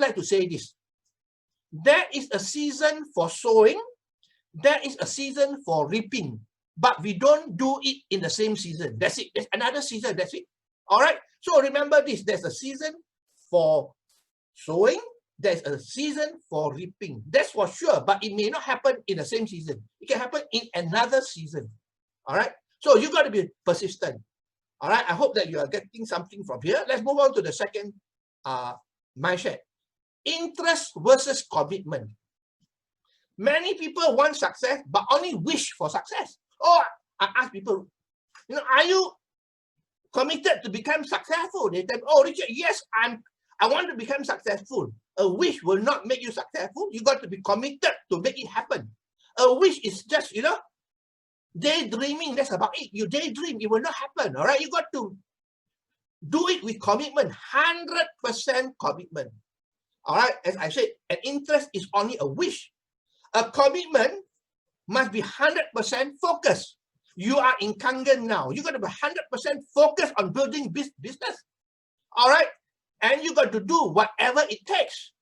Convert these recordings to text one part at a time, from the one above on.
like to say this. There is a season for sowing. There is a season for reaping. But we don't do it in the same season. That's it. There's another season. That's it. All right. So remember this. There's a season for sowing. There's a season for reaping. That's for sure. But it may not happen in the same season. It can happen in another season. All right. So you got to be persistent. All right. I hope that you are getting something from here. Let's move on to the second mindset. Interest versus commitment. Many people want success, but only wish for success. Oh, I ask people, are you committed to become successful? They tell me, oh, Richard, yes, I want to become successful. A wish will not make you successful. You got to be committed to make it happen. A wish is just, daydreaming. That's about it. You daydream, it will not happen. All right, you got to do it with commitment, 100% commitment. All right, as I said, an interest is only a wish. A commitment must be 100% focused. You are in Kangen now. You got to be 100% focused on building business. All right, and you got to do whatever it takes.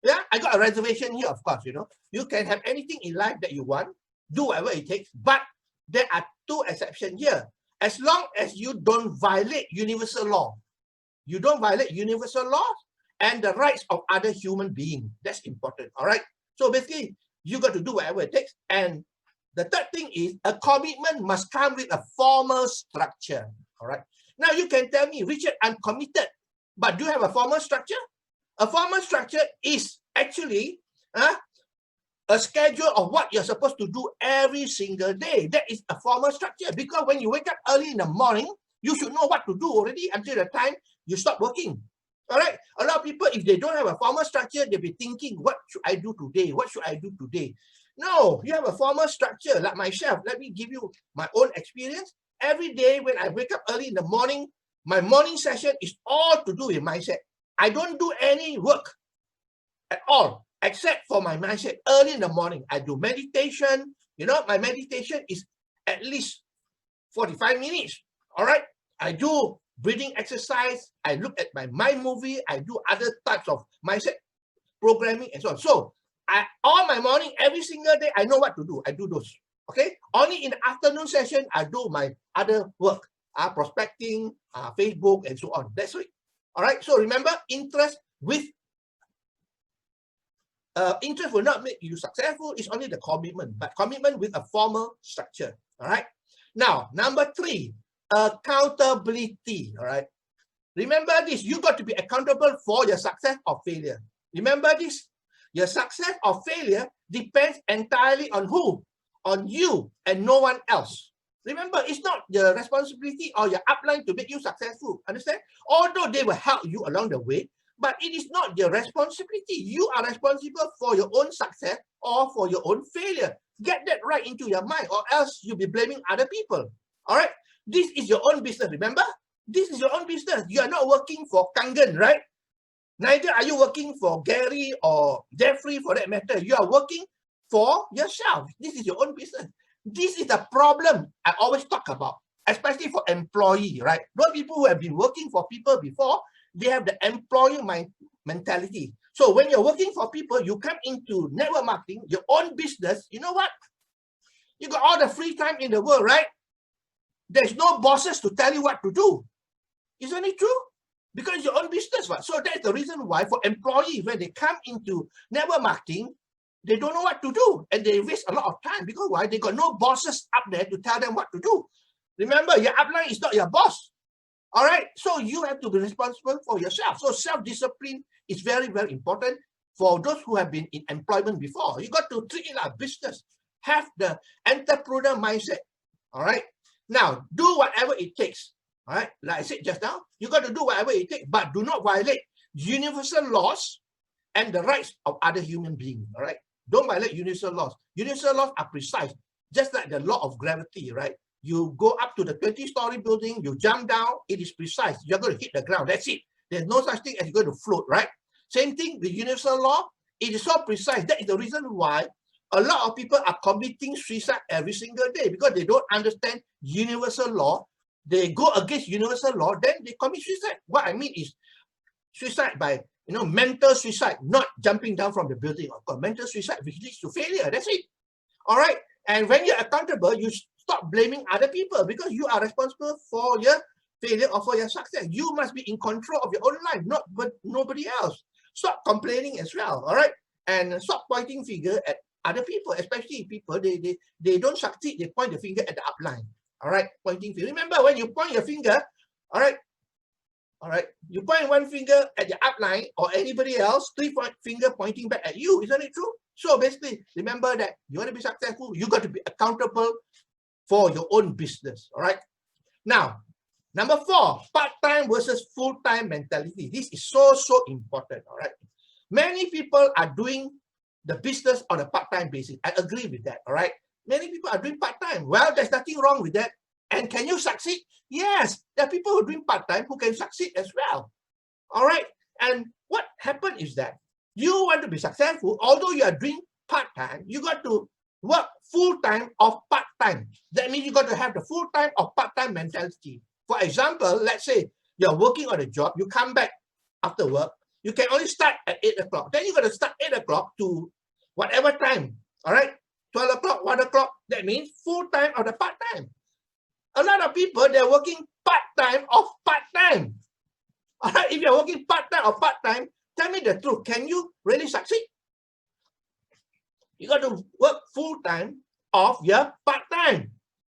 Yeah, I got a reservation here, of course. You can have anything in life that you want, do whatever it takes. But there are two exceptions here. As long as you don't violate universal law, you don't violate universal laws and the rights of other human beings. That's important. All right. So basically, you got to do whatever it takes. And the third thing is a commitment must come with a formal structure. All right. Now you can tell me, Richard, I'm committed, but do you have a formal structure? A formal structure is actually a schedule of what you're supposed to do every single day. That is a formal structure, because when you wake up early in the morning, you should know what to do already until the time you stop working. All right. A lot of people, if they don't have a formal structure, they'll be thinking, what should I do today? What should I do today? No, you have a formal structure. Like myself, let me give you my own experience. Every day when I wake up early in the morning, my morning session is all to do with mindset. I don't do any work at all, except for my mindset. Early in the morning, I do meditation. My meditation is at least 45 minutes. All right. I do breathing exercise. I look at my mind movie. I do other types of mindset programming and so on. So all my morning, every single day, I know what to do. I do those. Okay. Only in the afternoon session, I do my other work, prospecting, Facebook, and so on. That's it. All right. So remember, interest will not make you successful. It's only the commitment, but commitment with a formal structure. All right. Now, number 3, accountability. All right. Remember this. You got to be accountable for your success or failure. Remember this. Your success or failure depends entirely on who? On you and no one else. Remember, it's not your responsibility or your upline to make you successful. Understand? Although they will help you along the way, but it is not your responsibility. You are responsible for your own success or for your own failure. Get that right into your mind, or else you'll be blaming other people. All right? This is your own business, remember? This is your own business. You are not working for Kangen, right? Neither are you working for Gary or Jeffrey for that matter. You are working for yourself. This is your own business. This is the problem I always talk about, especially for employee, right? Those people who have been working for people before, they have the employee mentality. So when you're working for people, you come into network marketing, your own business, you know what? You got all the free time in the world, right? There's no bosses to tell you what to do. Isn't it true? Because it's your own business, right? So that's the reason why for employees, when they come into network marketing, they don't know what to do, and they waste a lot of time. Because why? They got no bosses up there to tell them what to do. Remember, your upline is not your boss. All right? So you have to be responsible for yourself. So self-discipline is very, very important for those who have been in employment before. You got to treat it like business. Have the entrepreneur mindset. All right? Now, do whatever it takes. All right? Like I said just now, you got to do whatever it takes, but do not violate universal laws and the rights of other human beings. All right? Don't violate universal laws. Universal laws are precise, just like the law of gravity, right? You go up to the 20-story building, you jump down, it is precise. You're going to hit the ground. That's it. There's no such thing as you're going to float, right? Same thing with universal law. It is so precise. That is the reason why a lot of people are committing suicide every single day, because they don't understand universal law. They go against universal law, then they commit suicide. What I mean is suicide by mental suicide, not jumping down from the building. Of course, mental suicide, which leads to failure. That's it. All right. And when you're accountable, you stop blaming other people because you are responsible for your failure or for your success. You must be in control of your own life, not but nobody else. Stop complaining as well. All right. And stop pointing finger at other people, especially people they don't succeed. They point the finger at the upline. All right. Pointing finger. Remember, when you point your finger, all right. All right, you point one finger at the upline or anybody else, three finger pointing back at you. Isn't it true? So basically, remember that you want to be successful, you got to be accountable for your own business. All right. Now, number 4, part-time versus full-time mentality. This is so important. All right. Many people are doing the business on a part-time basis. I agree with that. All right. Many people are doing part-time. Well, there's nothing wrong with that. And can you succeed? Yes, there are people who are doing part-time who can succeed as well. All right. And what happened is that you want to be successful, although you are doing part-time, you got to work full-time or part-time. That means you got to have the full-time or part-time mentality. For example, let's say you're working on a job, you come back after work, you can only start at 8 o'clock. Then you got to start 8 o'clock to whatever time. All right. 12 o'clock, 1 o'clock. That means full-time or the part-time. A lot of people, they're working part-time or part-time. All right, if you're working part-time or part-time, tell me the truth. Can you really succeed? You got to work full-time or your part-time.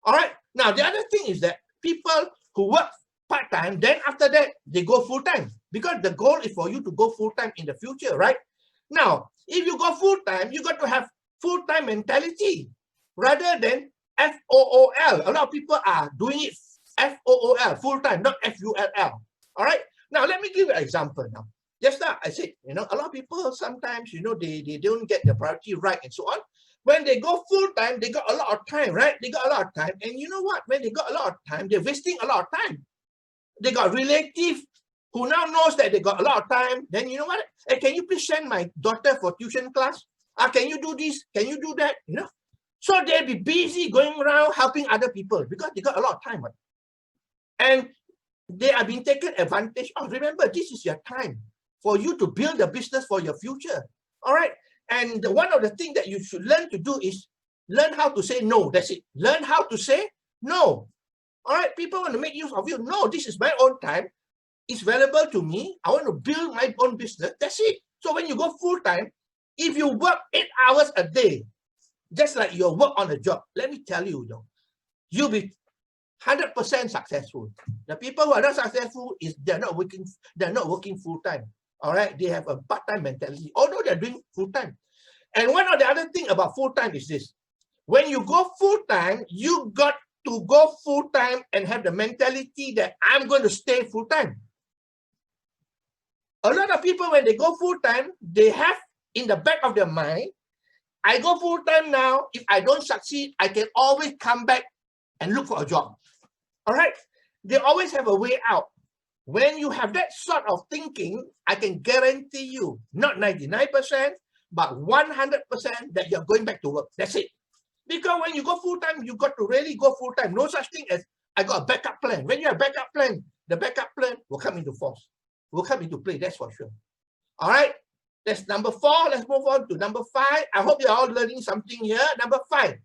All right. Now, the other thing is that people who work part-time, then after that, they go full-time. Because the goal is for you to go full-time in the future, right? Now, if you go full-time, you got to have full-time mentality rather than F-O-O-L. A lot of people are doing it F-O-O-L, full-time, not F-U-L-L. All right. Now, let me give you an example now. Just now, I said, a lot of people sometimes, they don't get the priority right and so on. When they go full-time, they got a lot of time, right? They got a lot of time. And you know what? When they got a lot of time, they're wasting a lot of time. They got relative who now knows that they got a lot of time. Then you know what? Hey, can you please send my daughter for tuition class? Can you do this? Can you do that? So they'll be busy going around helping other people because they got a lot of time. Right? And they are being taken advantage of. Remember, this is your time for you to build a business for your future. All right. And one of the things that you should learn to do is learn how to say no. That's it. Learn how to say no. All right. People want to make use of you. No, this is my own time. It's valuable to me. I want to build my own business. That's it. So when you go full time, if you work 8 hours a day, just like your work on a job, let me tell you, you'll be 100% successful. The people who are not successful is they're not working full time. All right, they have a part-time mentality, although they're doing full time. And one of the other thing about full time is this: when you go full time, you got to go full time and have the mentality that I'm going to stay full time. A lot of people, when they go full time, they have in the back of their mind, I go full time now. If I don't succeed, I can always come back and look for a job. All right. They always have a way out. When you have that sort of thinking, I can guarantee you, not 99%, but 100% that you're going back to work. That's it. Because when you go full time, you got to really go full time. No such thing as I got a backup plan. When you have a backup plan, the backup plan will come into force, will come into play. That's for sure. All right. That's number 4. Let's move on to number 5. I hope you're all learning something here. Number 5.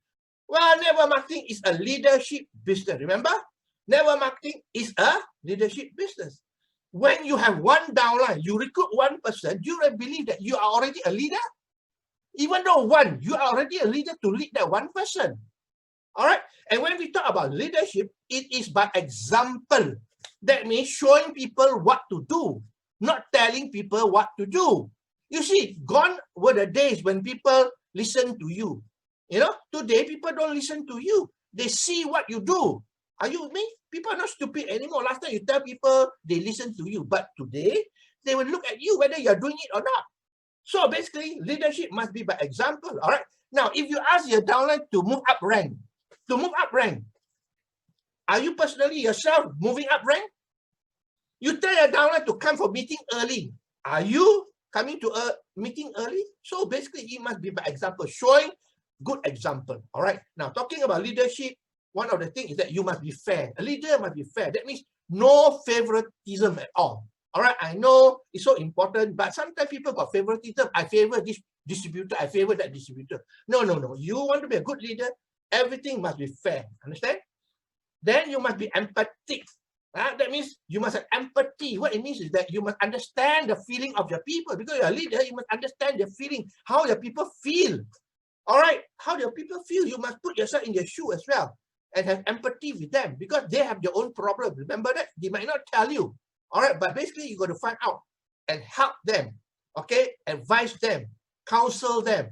Well, network marketing is a leadership business. Remember? Network marketing is a leadership business. When you have one downline, you recruit one person, you really believe that you are already a leader? Even though you are already a leader to lead that one person. All right? And when we talk about leadership, it is by example. That means showing people what to do, not telling people what to do. You see, gone were the days when people listen to you. Today people don't listen to you. They see what you do. Are you with me? People are not stupid anymore. Last time you tell people they listen to you, but today they will look at you whether you're doing it or not. So basically, leadership must be by example. All right. Now, if you ask your downline to move up rank, are you personally yourself moving up rank? You tell your downline to come for meeting early. Are you coming to a meeting early? So basically, it must be by example, showing good example. All right. Now, talking about leadership, one of the things is that you must be fair. A leader must be fair. That means no favoritism at all. All right, I know it's so important, but sometimes people got favoritism. I favor this distributor, I favor that distributor. No, no, no. You want to be a good leader, everything must be fair. Understand? Then you must be empathic. That means you must have empathy. What it means is that you must understand the feeling of your people. Because you're a leader, you must understand their feeling, how your people feel. All right, how your people feel. You must put yourself in their shoe as well and have empathy with them because they have their own problem. Remember that? They might not tell you. All right, but basically you got to find out and help them. Okay, advise them, counsel them.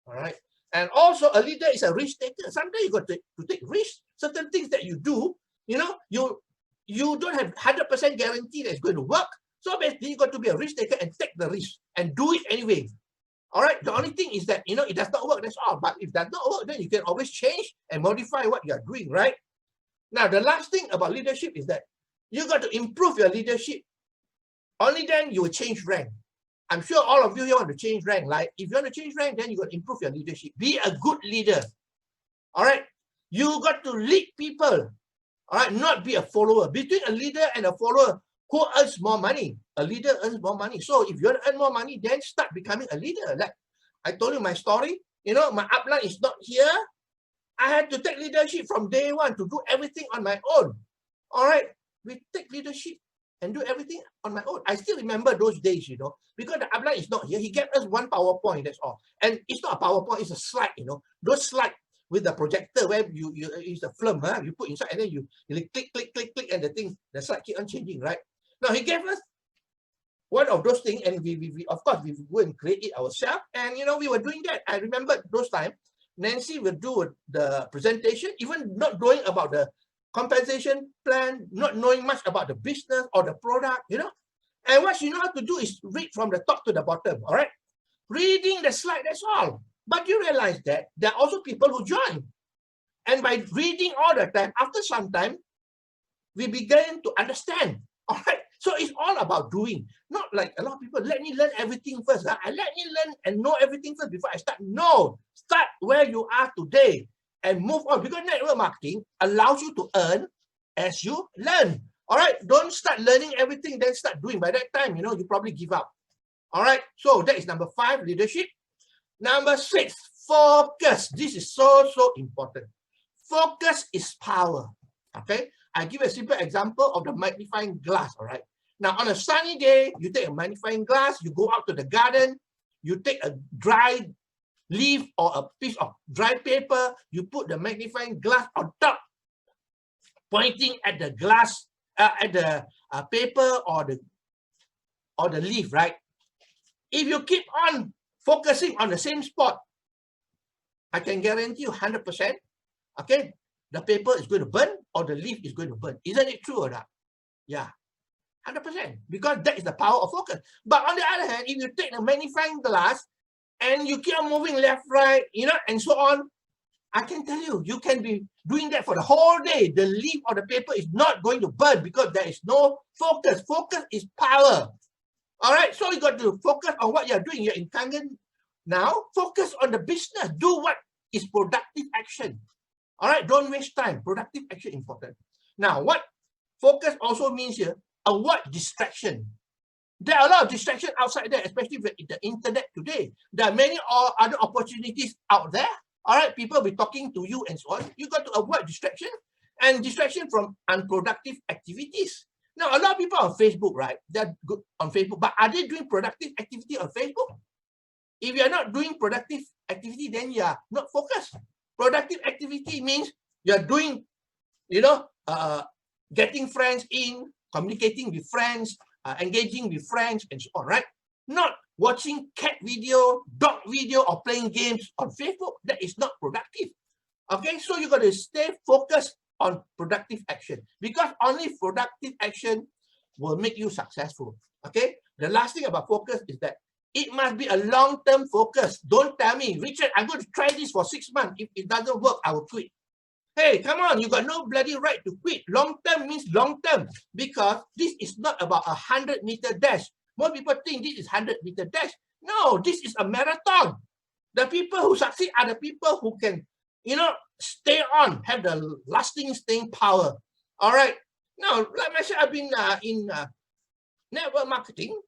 All right. And also a leader is a risk taker. Sometimes you got to take risks. Certain things that you do, you know, you don't have 100% guarantee that it's going to work. So basically you got to be a risk taker and take the risk and do it anyway. All right. The only thing is that, you know, it does not work. That's all. But if it does not work, then you can always change and modify what you are doing, right? Now, the last thing about leadership is that you got to improve your leadership. Only then you will change rank. I'm sure all of you here want to change rank. Like if you want to change rank, then you got to improve your leadership. Be a good leader. All right. You got to lead people. All right. Not be a follower. Between a leader and a follower, who earns more money? A leader earns more money. So if you want to earn more money, then start becoming a leader. Like I told you my story. You know, my upline is not here. I had to take leadership from day one to do everything on my own. All right. We take leadership and do everything on my own. I still remember those days, you know, because the upline is not here. He gave us one PowerPoint, that's all. And it's not a PowerPoint, it's a slide, you know. Those slides with the projector where it's a film, you put inside and then you click, click, click, click, and the slide keep on changing, right? Now he gave us one of those things, and we of course we go and create it ourselves. And you know, we were doing that. I remember those times. Nancy would do the presentation, even not knowing about the compensation plan, not knowing much about the business or the product, you know. And what she know how to do is read from the top to the bottom, all right? Reading the slide, that's all. But you realize that there are also people who join. And by reading all the time, after some time, we begin to understand, all right? So it's all about doing. Not like a lot of people, let me learn everything first. Let me learn and know everything first before I start. No, start where you are today and move on, because network marketing allows you to earn as you learn. All right, don't start learning everything, then start doing. By that time, you know, you probably give up. All right, so that is number 5, leadership. Number 6, focus. This is so important. Focus is power. Okay, I give a simple example of the magnifying glass. All right, now on a sunny day, you take a magnifying glass, you go out to the garden, you take a dry leaf or a piece of dry paper, you put the magnifying glass on top, pointing at the glass, at the paper or the leaf, right? If you keep on focusing on the same spot, I can guarantee you 100%, okay, the paper is going to burn or the leaf is going to burn. Isn't it true or not? Yeah, 100%, because that is the power of focus. But on the other hand, if you take the magnifying glass and you keep on moving left, right, you know, and so on, I can tell you, you can be doing that for the whole day. The leaf or the paper is not going to burn because there is no focus. Focus is power. All right, so you got to focus on what you're doing. You're in Kangen now. Focus on the business. Do what is productive action. All right, don't waste time. Productive action important. Now, what focus also means here, avoid distraction. There are a lot of distractions outside there, especially with the internet today. There are many other opportunities out there. All right, people will be talking to you and so on. You got to avoid distraction and distraction from unproductive activities. Now, a lot of people on Facebook, right? They're good on Facebook, but are they doing productive activity on Facebook? If you're not doing productive activity, then you are not focused. Productive activity means you're doing, you know, getting friends in, communicating with friends, engaging with friends, and so on, right? Not watching cat video, dog video, or playing games on Facebook. That is not productive. Okay, so you got to stay focused on productive action, because only productive action will make you successful. Okay, the last thing about focus is that it must be a long-term focus. Don't tell me, Richard, I'm going to try this for 6 months. If it doesn't work, I will quit. Hey, come on, you got no bloody right to quit. Long-term means long-term, because this is not about a 100-meter dash. Most people think this is 100-meter dash. No, this is a marathon. The people who succeed are the people who can, you know, stay on, have the lasting staying power. All right. Now, like I said, I've been in network marketing,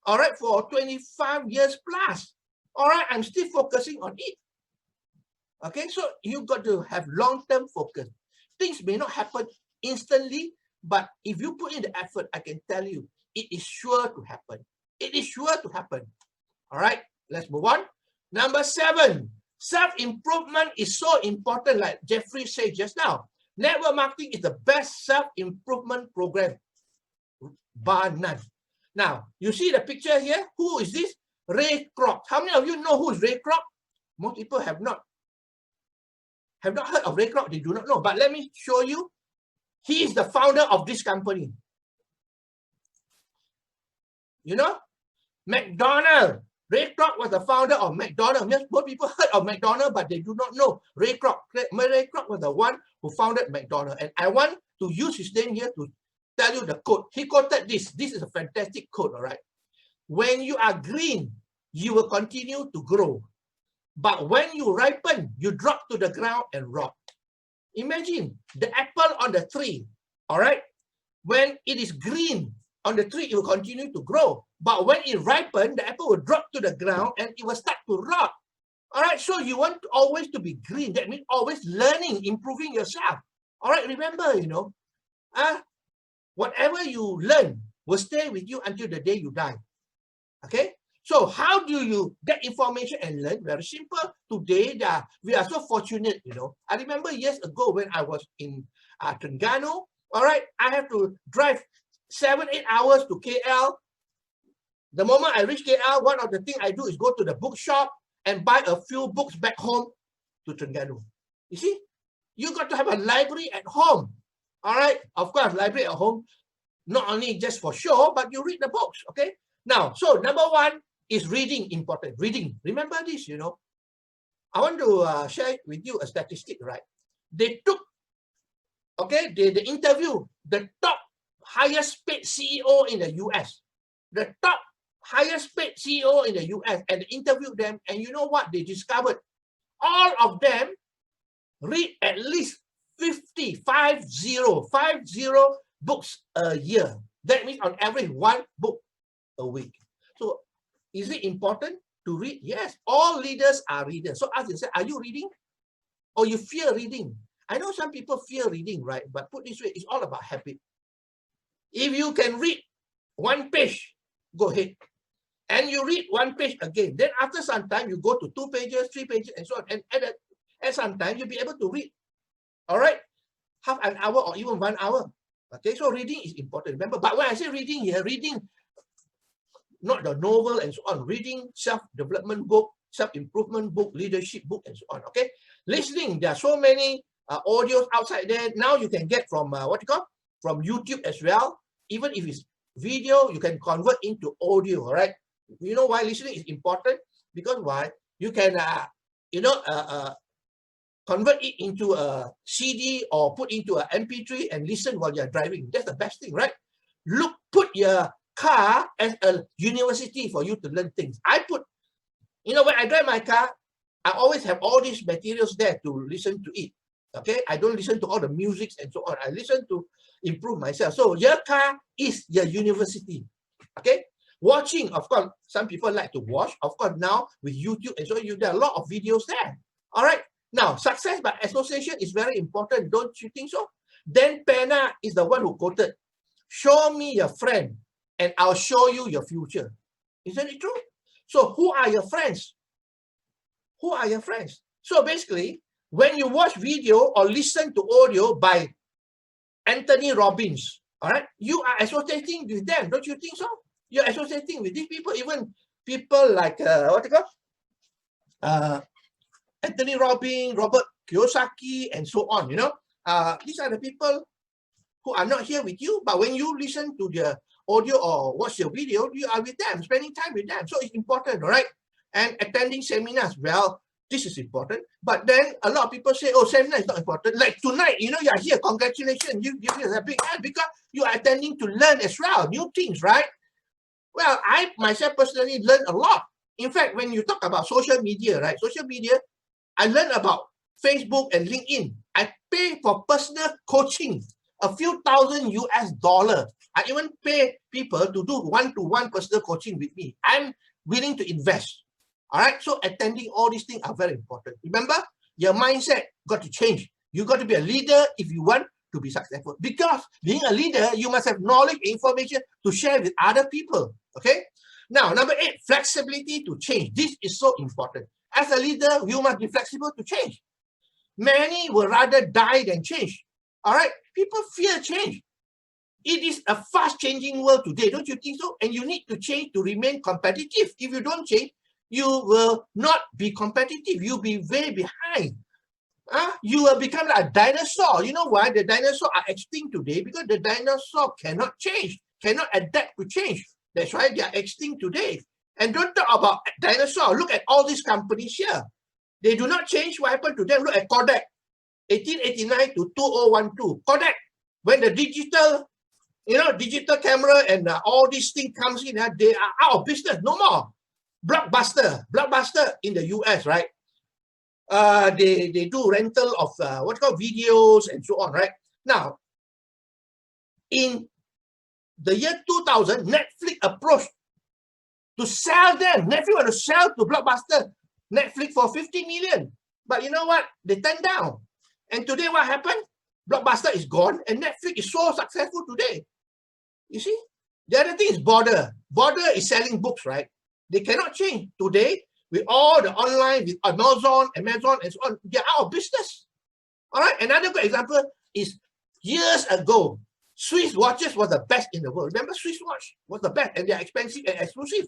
all right, for 25 years plus. All right, I'm still focusing on it. Okay, so you got to have long-term focus. Things may not happen instantly, but if you put in the effort, I can tell you, it is sure to happen. It is sure to happen. All right, let's move on. Number 7, self-improvement is so important, like Jeffrey said just now. Network marketing is the best self-improvement program, bar none. Now, you see the picture here? Who is this? Ray Kroc. How many of you know who is Ray Kroc? Most people have not heard of Ray Kroc. They do not know. But let me show you. He is the founder of this company. You know, McDonald's. Ray Kroc was the founder of McDonald's. Most people heard of McDonald's, but they do not know Ray Kroc. Ray Kroc was the one who founded McDonald's. And I want to use his name here to tell you the quote. He quoted this. This is a fantastic quote, all right? When you are green, you will continue to grow. But when you ripen, you drop to the ground and rot. Imagine the apple on the tree, all right? When it is green on the tree, it will continue to grow. But when it ripens, the apple will drop to the ground and it will start to rot. All right, so you want always to be green. That means always learning, improving yourself. All right, remember, you know, whatever you learn will stay with you until the day you die. Okay? So how do you get information and learn? Very simple. Today, we are so fortunate, you know. I remember years ago when I was in Terengganu, all right, I have to drive 7-8 hours to KL. The moment I reach KL, one of the things I do is go to the bookshop and buy a few books back home to Terengganu. You see, you got to have a library at home. All right, of course, library at home, not only just for show, but you read the books, okay? Now, so number 1 is reading important. Reading, remember this, you know. I want to share with you a statistic, right? They took, okay, they interview the top highest paid CEO in the US. The top highest paid CEO in the US, and interviewed them, and you know what they discovered? All of them read at least 50 books a year. That means on average 1 book a week. So is it important to read? Yes, all leaders are readers. So ask yourself, are you reading? Or you fear reading? I know some people fear reading, right? But put this way, it's all about habit. If you can read 1 page, go ahead. And you read 1 page again. Then after some time, you go to 2 pages, 3 pages, and so on. And at some time, you'll be able to read. All right? Half an hour or even 1 hour. Okay, so reading is important. Remember, but when I say reading here, reading not the novel and so on, reading self-development book, self-improvement book, leadership book, and so on. Okay, listening, there are so many audios outside there. Now you can get from from YouTube as well. Even if it's video, you can convert into audio. All right, you know why listening is important? Because why? You can convert it into a CD or put into an MP3 and listen while you're driving. That's the best thing, right? Put your car as a university for you to learn things. I put, you know, when I drive my car, I always have all these materials there to listen to it. Okay, I don't listen to all the music and so on. I listen to improve myself. So your car is your university. Okay, watching, of course, some people like to watch. Of course, now with YouTube and so on, there are a lot of videos there. All right. Now, success by association is very important. Don't you think so? Dan Pena is the one who quoted, "Show me your friend and I'll show you your future." Isn't it true? So who are your friends? Who are your friends? So basically, when you watch video or listen to audio by Anthony Robbins, all right, you are associating with them. Don't you think so? You're associating with these people, even people like, Anthony Robbins, Robert Kiyosaki, and so on, you know. These are the people who are not here with you, but when you listen to their audio or watch your video, you are with them, spending time with them. So it's important, all right? And attending seminars, well, this is important. But then a lot of people say, oh, seminar is not important. Like tonight, you know, you are here, congratulations. You give us a big hand because you are attending to learn as well, new things, right? Well, I myself personally learned a lot. In fact, when you talk about social media, right? Social media, I learned about Facebook and LinkedIn. I pay for personal coaching. a few thousand US$. I even pay people to do one-to-one personal coaching with me. I'm willing to invest. All right. So attending all these things are very important. Remember, your mindset got to change. You got to be a leader if you want to be successful. Because being a leader, you must have knowledge, information to share with other people. Okay. Now, number 8, flexibility to change. This is so important. As a leader, you must be flexible to change. Many will rather die than change. All right. People fear change. It is a fast-changing world today, don't you think so? And you need to change to remain competitive. If you don't change, you will not be competitive. You'll be way behind. You will become like a dinosaur. You know why? The dinosaurs are extinct today because the dinosaur cannot change, cannot adapt to change. That's why they are extinct today. And don't talk about dinosaur. Look at all these companies here. They do not change. What happened to them? Look at Kodak, 1889 to 2012. Kodak, when the digital camera and all these things comes in, they are out of business. No more. Blockbuster in the US, right? They do rental of what's called videos and so on, right? Now, in the year 2000, Netflix approached to sell them. Netflix want to sell to Blockbuster Netflix for 50 million. But you know what? They turned down. And today what happened? Blockbuster is gone and Netflix is so successful today. You see? The other thing is Border. Border is selling books, right? They cannot change. Today, with all the online, with Amazon, and so on, they're out of business. All right, another good example is years ago, Swiss watches was the best in the world. Remember, Swiss watch was the best, and they're expensive and exclusive.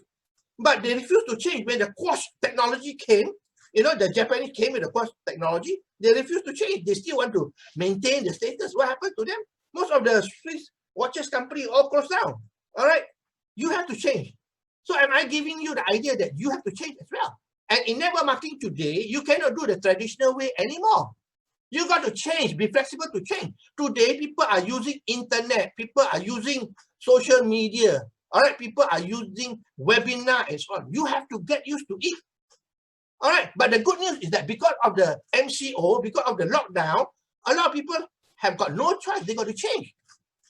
But they refused to change. When the quartz technology came, the Japanese came with the quartz technology, they refused to change. They still want to maintain the status. What happened to them? Most of the Swiss watches company all closed down. All right, you have to change. So am I giving you the idea that you have to change as well? And in network marketing today, you cannot do the traditional way anymore. You got to change, be flexible to change. Today, people are using internet, people are using social media, all right? People are using webinar and so on. You have to get used to it. All right, but the good news is that because of the MCO, because of the lockdown, a lot of people have got no choice. They got to change.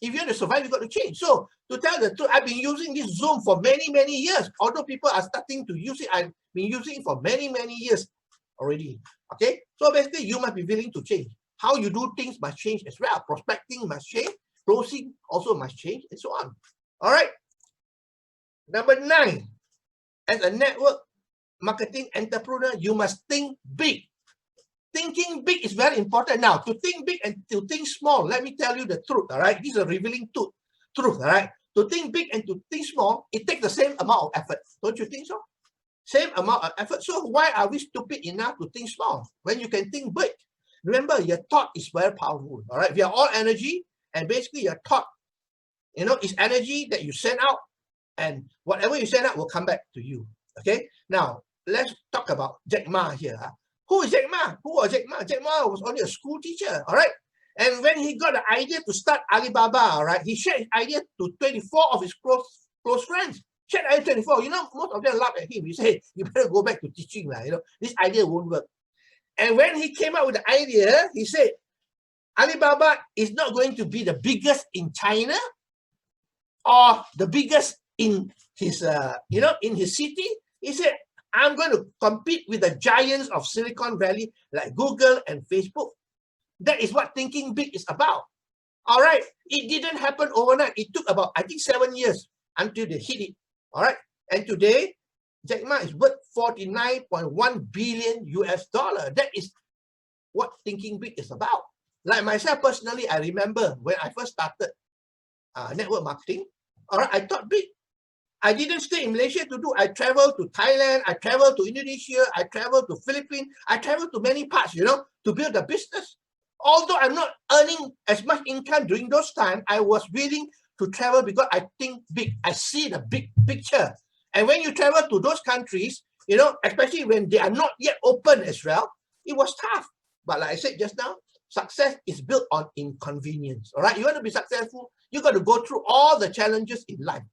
If you want to survive, you got to change. So to tell the truth, I've been using this Zoom for many, many years. Although people are starting to use it, I've been using it for many, many years already. Okay, so basically you must be willing to change. How you do things must change as well. Prospecting must change. Closing also must change, and so on. All right. Number 9, as a network marketing entrepreneur, you must think big. Thinking big is very important. Now, to think big and to think small, let me tell you the truth, all right? This is a revealing truth, all right? To think big and to think small, it takes the same amount of effort. Don't you think so? Same amount of effort. So why are we stupid enough to think small when you can think big? Remember, your thought is very powerful, all right? We are all energy, and basically your thought, is energy that you send out, and whatever you send out will come back to you, okay? Now, let's talk about Jack Ma here. Who is Jack Ma? Who was Jack Ma? Jack Ma was only a school teacher, all right? And when he got the idea to start Alibaba, all right, he shared his idea to 24 of his close friends. Shared idea 24. Most of them laughed at him. He said, hey, you better go back to teaching. This idea won't work. And when he came up with the idea, he said, Alibaba is not going to be the biggest in China or the biggest in his, in his city. He said, I'm going to compete with the giants of Silicon Valley like Google and Facebook. That is what thinking big is about. All right. It didn't happen overnight. It took about, I think, 7 years until they hit it. All right. And today, Jack Ma is worth $49.1 billion US. That is what thinking big is about. Like myself personally, I remember when I first started network marketing, all right, I thought big. I didn't stay in Malaysia to do. I traveled to Thailand, I traveled to Indonesia, I traveled to Philippines, I traveled to many parts, to build a business. Although I'm not earning as much income during those times, I was willing to travel because I think big. I see the big picture. And when you travel to those countries, especially when they are not yet open as well, it was tough. But like I said just now, success is built on inconvenience. All right, you want to be successful, you got to go through all the challenges in life.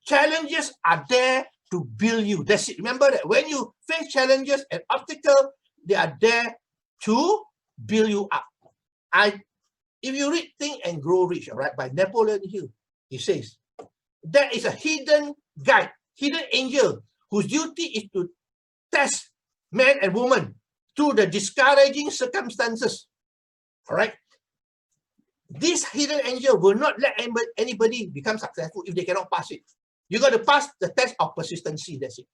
Challenges are there to build you. That's it. Remember that when you face challenges and obstacles, they are there to build you up. I If you read Think and Grow Rich, all right, by Napoleon Hill, he says, there is a hidden guide, hidden angel, whose duty is to test man and woman through the discouraging circumstances. All right. This hidden angel will not let anybody become successful if they cannot pass it. You got to pass the test of persistency. That's it.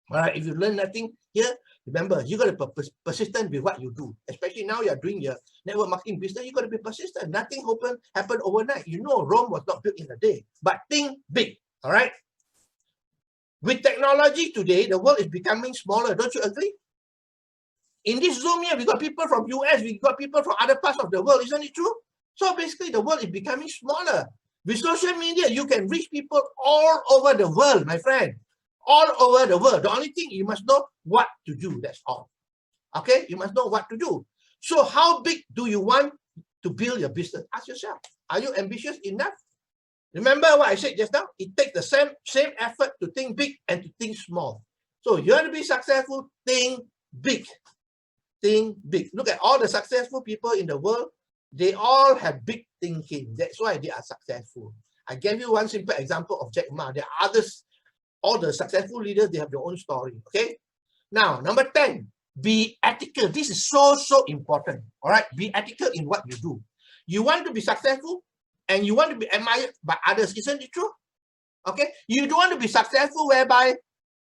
All right. If you learn nothing here, remember, you got to be persistent with what you do. Especially now you're doing your network marketing business, you got to be persistent. Nothing happened overnight. You know, Rome was not built in a day. But think big. All right. With technology today, the world is becoming smaller. Don't you agree? In this Zoom here, we got people from US, we got people from other parts of the world. Isn't it true? So basically, the world is becoming smaller. With social media, you can reach people all over the world, my friend. All over the world. The only thing, you must know what to do. That's all. Okay? You must know what to do. So how big do you want to build your business? Ask yourself. Are you ambitious enough? Remember what I said just now? It takes the same effort to think big and to think small. So you want to be successful, think big. Think big. Look at all the successful people in the world. They all have big thinking. That's why they are successful. I gave you one simple example of Jack Ma. There are others. All the successful leaders, they have their own story. Okay? Now, number 10, be ethical. This is so important. All right? Be ethical in what you do. You want to be successful and you want to be admired by others. Isn't it true? Okay? You don't want to be successful whereby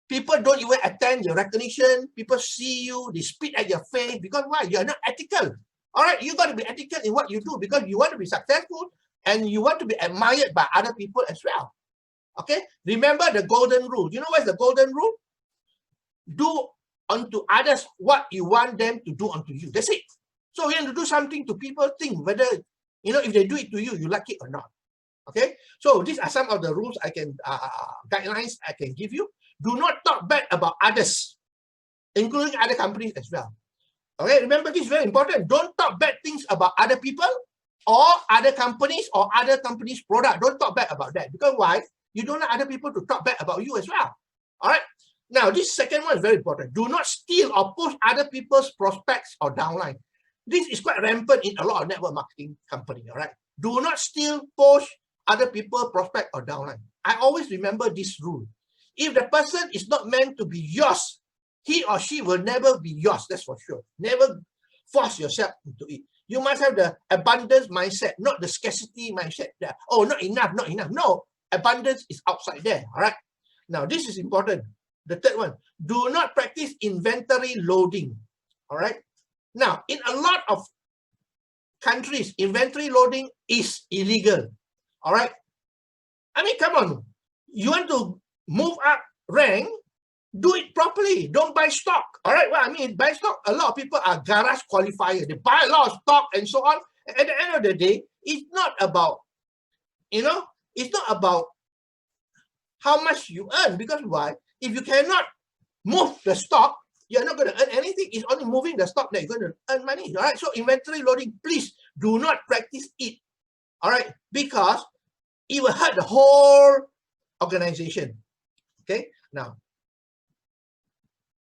people don't even attend your recognition. People see you, they spit at your face. Because why? You're not ethical. All right? You got to be ethical in what you do because you want to be successful and you want to be admired by other people as well. Okay? Remember the golden rule. You know what is the golden rule? Do unto others what you want them to do unto you. That's it. So you have to do something to people, think whether, you know, if they do it to you, you like it or not. Okay? So these are some of the rules I can, guidelines I can give you. Do not talk bad about others, including other companies as well. Okay? Remember, this is very important. Don't talk bad things about other people or other companies or other companies' product. Don't talk bad about that. Because why? You don't want other people to talk bad about you as well. All right? Now, this second one is very important. Do not steal or push other people's prospects or downline. This is quite rampant in a lot of network marketing companies, all right? Do not steal, push other people's prospect or downline. I always remember this rule. If the person is not meant to be yours, he or she will never be yours, that's for sure. Never force yourself into it. You must have the abundance mindset, not the scarcity mindset. That, oh, not enough, not enough. No, abundance is outside there, all right? Now, this is important. The third one, do not practice inventory loading, all right? Now, in a lot of countries, inventory loading is illegal, all right? I mean, come on. You want to move up rank, do it properly. Don't buy stock, all right? Well, I mean, buy stock, a lot of people are garage qualifiers. They buy a lot of stock and so on. At the end of the day, it's not about, you know, it's not about how much you earn. Because why? If you cannot move the stock, you're not going to earn anything. It's only moving the stock that you're going to earn money. All right. So inventory loading, please do not practice it. All right. Because it will hurt the whole organization. Okay. Now,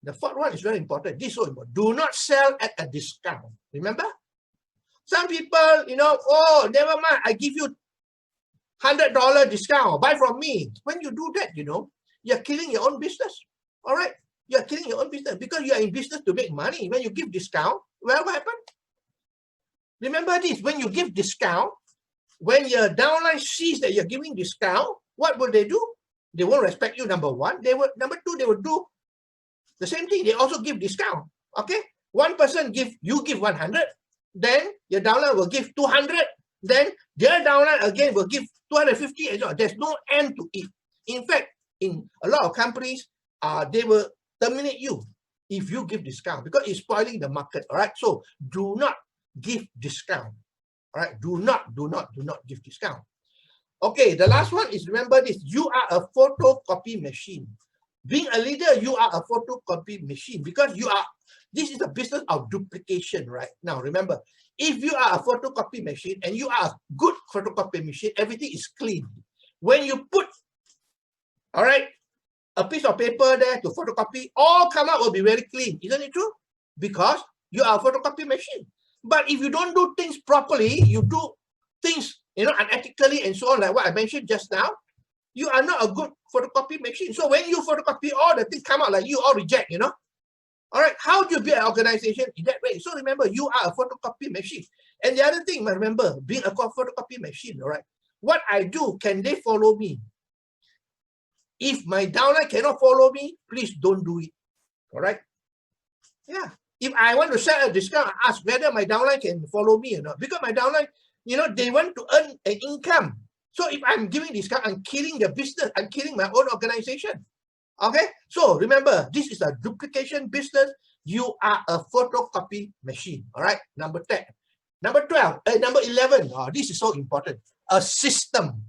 the fourth one is very important. This is so important. Do not sell at a discount. Remember? Some people, you know, oh, never mind. I give you $100 discount. Buy from me. When you do that, you know, you're killing your own business. All right? You're killing your own business because you are in business to make money. When you give discount, well, what happened? Remember this, when you give discount, when your downline sees that you're giving discount, what will they do? They won't respect you, number one. Number two, they will do the same thing. They also give discount. Okay? One person you give 100, then your downline will give 200, then their downline again will give 250 and so on. There's no end to it. In fact, in a lot of companies, they will terminate you if you give discount because it's spoiling the market. All right. So do not give discount. All right. Do not give discount. Okay. The last one is, remember this. You are a photocopy machine. Being a leader, you are a photocopy machine because this is a business of duplication, right? Now, remember, if you are a photocopy machine and you are a good photocopy machine, everything is clean. When you put, all right, a piece of paper there to photocopy, all come out will be very clean. Isn't it true? Because you are a photocopy machine. But if you don't do things properly, you do things, unethically and so on, like what I mentioned just now, you are not a good photocopy machine. So when you photocopy, all the things come out like you all reject, All right, how do you build an organization in that way? So remember, you are a photocopy machine. And the other thing, remember, being a photocopy machine, all right, what I do, can they follow me? If my downline cannot follow me, please don't do it, all right? Yeah, if I want to set a discount, I ask whether my downline can follow me or not. Because my downline, they want to earn an income. So if I'm giving discount, I'm killing the business, I'm killing my own organization. Okay, so remember, this is a duplication business. You are a photocopy machine. All right, number 10. Number 12, number 11. Oh, this is so important. A system.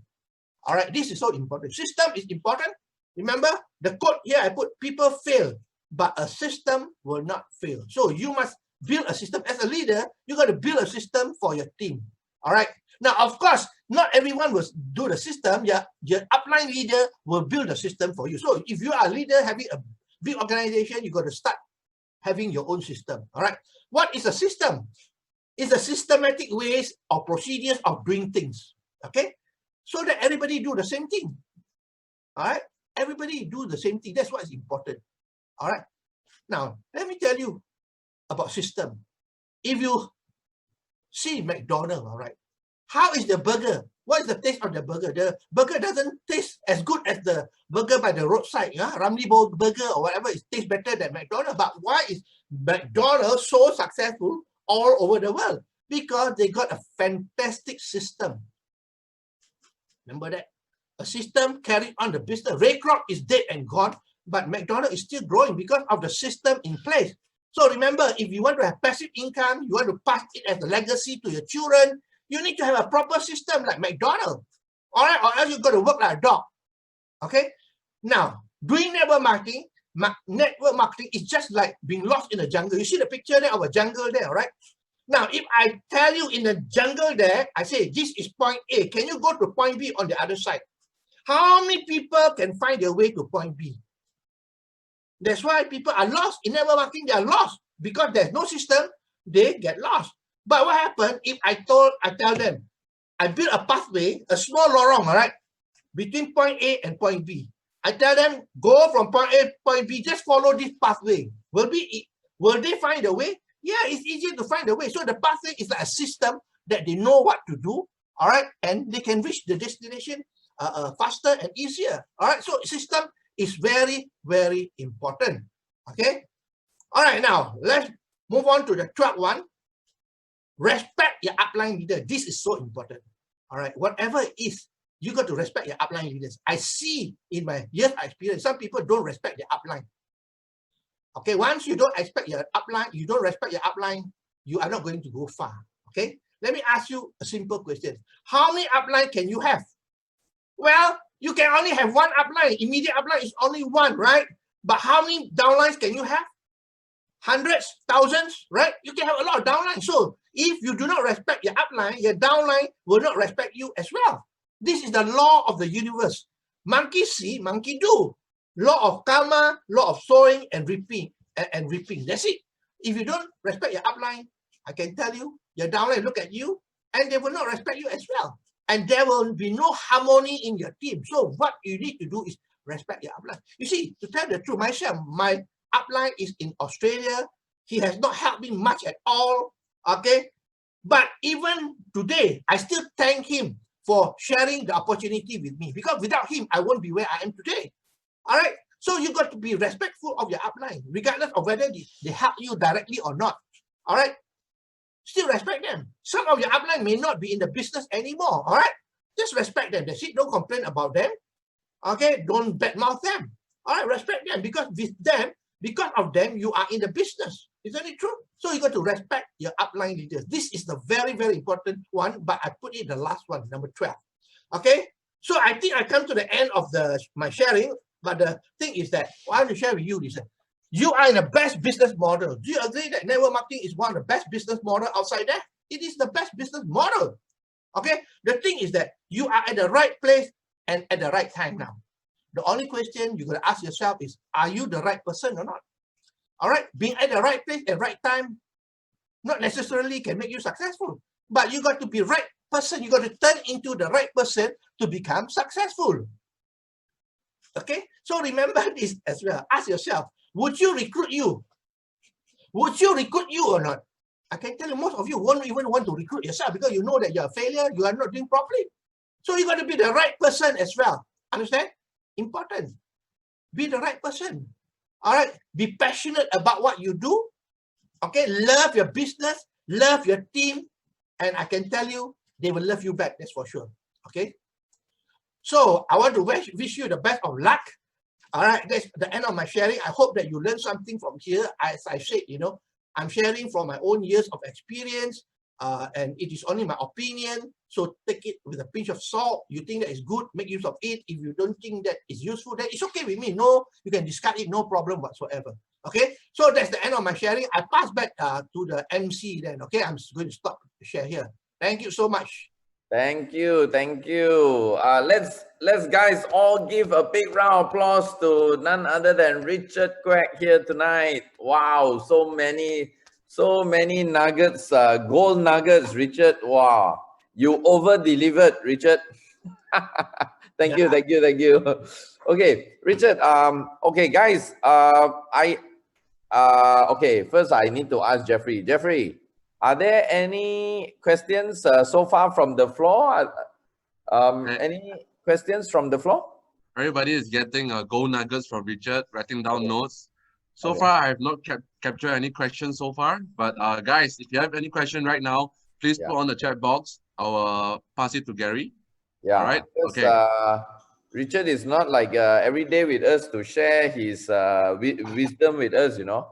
All right, this is so important. System is important. Remember, the quote here I put, people fail, but a system will not fail. So you must build a system. As a leader, you got to build a system for your team. All right. Now, of course, not everyone will do the system. Your upline leader will build a system for you. So if you are a leader having a big organization, you got to start having your own system. All right. What is a system? It's a systematic ways or procedures of doing things. Okay. So that everybody do the same thing. All right. Everybody do the same thing. That's what is important. All right. Now, let me tell you about system. If you see McDonald's, all right, how is the burger? What is the taste of the burger? The burger doesn't taste as good as the burger by the roadside. Ramly burger or whatever, it tastes better than McDonald's. But why is McDonald's so successful all over the world? Because they got a fantastic system. Remember that? A system carried on the business. Ray Kroc is dead and gone, but McDonald's is still growing because of the system in place. So remember, if you want to have passive income, you want to pass it as a legacy to your children, you need to have a proper system like McDonald's. All right, or else you've got to work like a dog. Okay? Now, doing network marketing is just like being lost in the jungle. You see the picture there of a jungle there, all right? Now, if I tell you in the jungle there, I say, this is point A. Can you go to point B on the other side? How many people can find their way to point B? That's why people are lost. In network marketing, they are lost. Because there's no system, they get lost. But what happens if I tell them, I build a pathway, a small lorong, all right, between point A and point B. I tell them, go from point A to point B, just follow this pathway. Will they find a way? Yeah, it's easier to find a way. So the pathway is like a system that they know what to do, all right, and they can reach the destination faster and easier. All right, so system is very, very important. Okay, all right, now let's move on to the 12th one. Respect your upline leader. This is so important. All right, whatever it is, you got to respect your upline leaders. I see in my years of experience, some people don't respect their upline. Okay, once you don't respect your upline, you are not going to go far. Okay, let me ask you a simple question. How many upline can you have? Well, you can only have one upline. Immediate upline is only one, right? But how many downlines can you have? Hundreds, thousands, right? You can have a lot of downlines. So if you do not respect your upline, your downline will not respect you as well. This is the law of the universe. Monkey see, monkey do. Law of karma, law of sowing and reaping. That's it. If you don't respect your upline, I can tell you, your downline look at you and they will not respect you as well. And there will be no harmony in your team. So what you need to do is respect your upline. You see, to tell the truth, myself, my upline is in Australia. He has not helped me much at all. Okay. But even today, I still thank him for sharing the opportunity with me. Because without him, I won't be where I am today. All right. So you got to be respectful of your upline, regardless of whether they help you directly or not. All right. Still respect them. Some of your upline may not be in the business anymore. All right. Just respect them. That's it. Don't complain about them. Okay. Don't badmouth them. All right. Respect them because of them, you are in the business. Isn't it true? So you got to respect your upline leaders. This is the very, very important one, but I put it the last one, number 12. Okay. So I think I come to the end of my sharing, but the thing is that what I want to share with you is that you are in the best business model. Do you agree that network marketing is one of the best business model outside there? It is the best business model. Okay. The thing is that you are at the right place and at the right time now. The only question you got to ask yourself is, are you the right person or not? All right. Being at the right place at the right time, not necessarily can make you successful. But you got to be right person. You got to turn into the right person to become successful. Okay, so remember this as well. Ask yourself, would you recruit you? Would you recruit you or not? I can tell you most of you won't even want to recruit yourself because you know that you're a failure, you are not doing properly. So you got to be the right person as well. Understand? Important. Be the right person. All right. Be passionate about what you do. Okay. Love your business. Love your team. And I can tell you, they will love you back. That's for sure. Okay. So I want to wish you the best of luck. All right. That's the end of my sharing. I hope that you learned something from here. As I said, you know, I'm sharing from my own years of experience. And it is only my opinion. So take it with a pinch of salt. You think that is good, make use of it. If you don't think that is useful, then it's okay with me. No, you can discard it, no problem whatsoever. Okay, so that's the end of my sharing. I pass back to the MC then. Okay, I'm going to stop the share here. Thank you so much. Thank you, thank you. Let's guys all give a big round of applause to none other than Richard Quek here tonight. Wow, so many nuggets, gold nuggets, Richard. Wow, you over-delivered, Richard. Thank you. Okay, Richard. Okay, guys. Okay. First, I need to ask Jeffrey. Jeffrey, are there any questions so far from the floor? Any questions from the floor? Everybody is getting gold nuggets from Richard, writing down notes. So far, I have not captured any questions so far. But guys, if you have any question right now, please put on the chat box. I'll pass it to Gary. Yeah. All right. Because, okay. Richard is not like every day with us to share his wisdom with us, you know.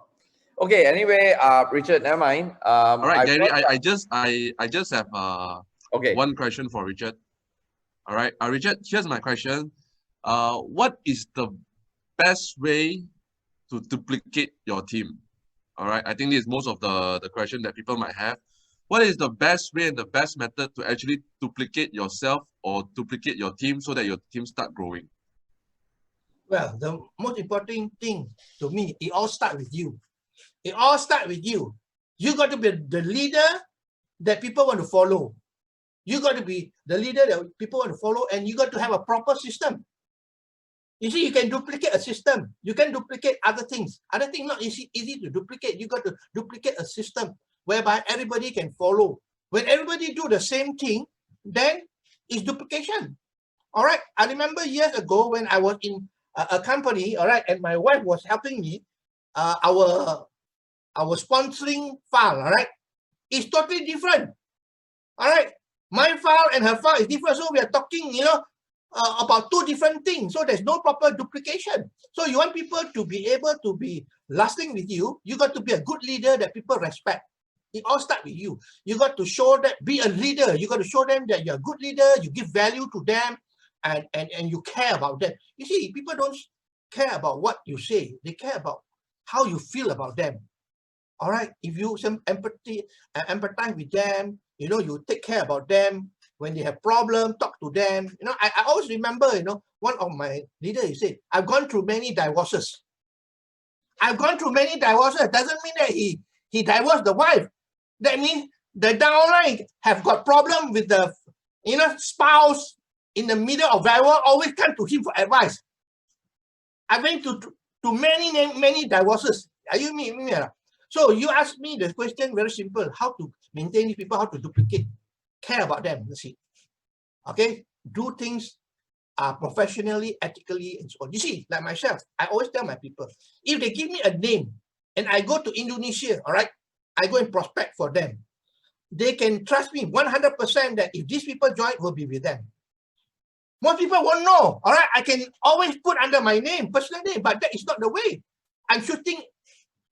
Okay. Anyway, Richard, never mind. All right, Gary. I just have one question for Richard. All right, Richard. Here's my question. What is the best way to duplicate your team? All right, I think this is most of the question that people might have. What is the best way and the best method to actually duplicate yourself or duplicate your team so that your team start growing? Well, the most important thing to me, it all starts with you. It all starts with you. You got to be the leader that people want to follow. You got to be the leader that people want to follow, and you got to have a proper system. You see, you can duplicate a system. You can duplicate other things. Other things not easy to duplicate. You got to duplicate a system whereby everybody can follow. When everybody do the same thing, then it's duplication. All right. I remember years ago when I was in a company, all right, and my wife was helping me, our sponsoring file, all right, is totally different. All right. My file and her file is different. So we are talking, you know, about two different things. So there's no proper duplication. So you want people to be able to be lasting with you. You got to be a good leader that people respect. It all starts with you. You got to show that, be a leader. You got to show them that you're a good leader. You give value to them and you care about them. You see, people don't care about what you say. They care about how you feel about them. All right. If you some empathize with them, you know, you take care about them. When they have problems, talk to them. You know, I always remember, you know, one of my leaders, he said, I've gone through many divorces. I've gone through many divorces. Doesn't mean that he divorced the wife. That means the downline have got problem with the, you know, spouse in the middle of divorce, always come to him for advice. I went to many divorces. Are you me? So you ask me the question, very simple, how to maintain these people, how to duplicate, care about them, you see. Okay, do things professionally, ethically, and so on. You see, like myself, I always tell my people, if they give me a name and I go to Indonesia, all right, I go and prospect for them, they can trust me 100% that if these people join, will be with them. Most people won't know, all right? I can always put under my name, personal name, but that is not the way. I'm shooting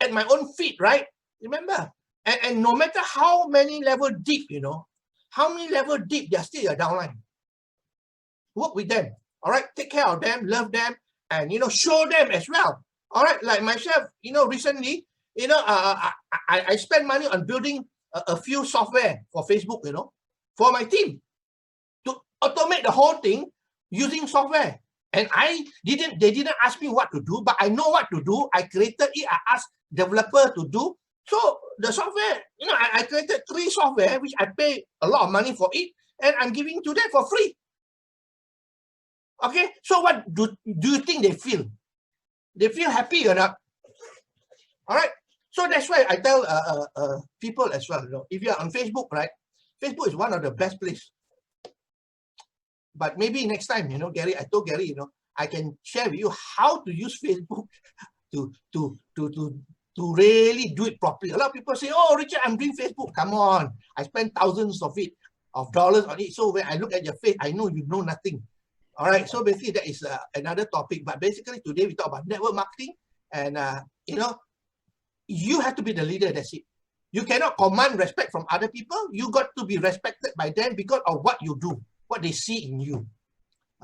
at my own feet, right? Remember? And no matter how many level deep, you know, how many level deep, they're still your downline. Work with them, all right? Take care of them, love them, and, you know, show them as well. All right, like myself, you know, recently, you know, I spent money on building a few software for Facebook, you know, for my team to automate the whole thing using software. And they didn't ask me what to do, but I know what to do. I created it. I asked developer to do. So the software, I created 3 software, which I pay a lot of money for it, and I'm giving to them for free. Okay, so what do you think they feel? They feel happy or not? All right, so that's why I tell people as well, if you're on Facebook, right? Facebook is one of the best places. But maybe next time, Gary, I told Gary, I can share with you how to use Facebook to really do it properly. A lot of people say, oh, Richard, I'm doing Facebook. Come on, I spend thousands of dollars on it. So when I look at your face, I know you know nothing. All right, so basically that is another topic. But basically today we talk about network marketing, and you have to be the leader. That's it. You cannot command respect from other people. You got to be respected by them because of what you do, what they see in you.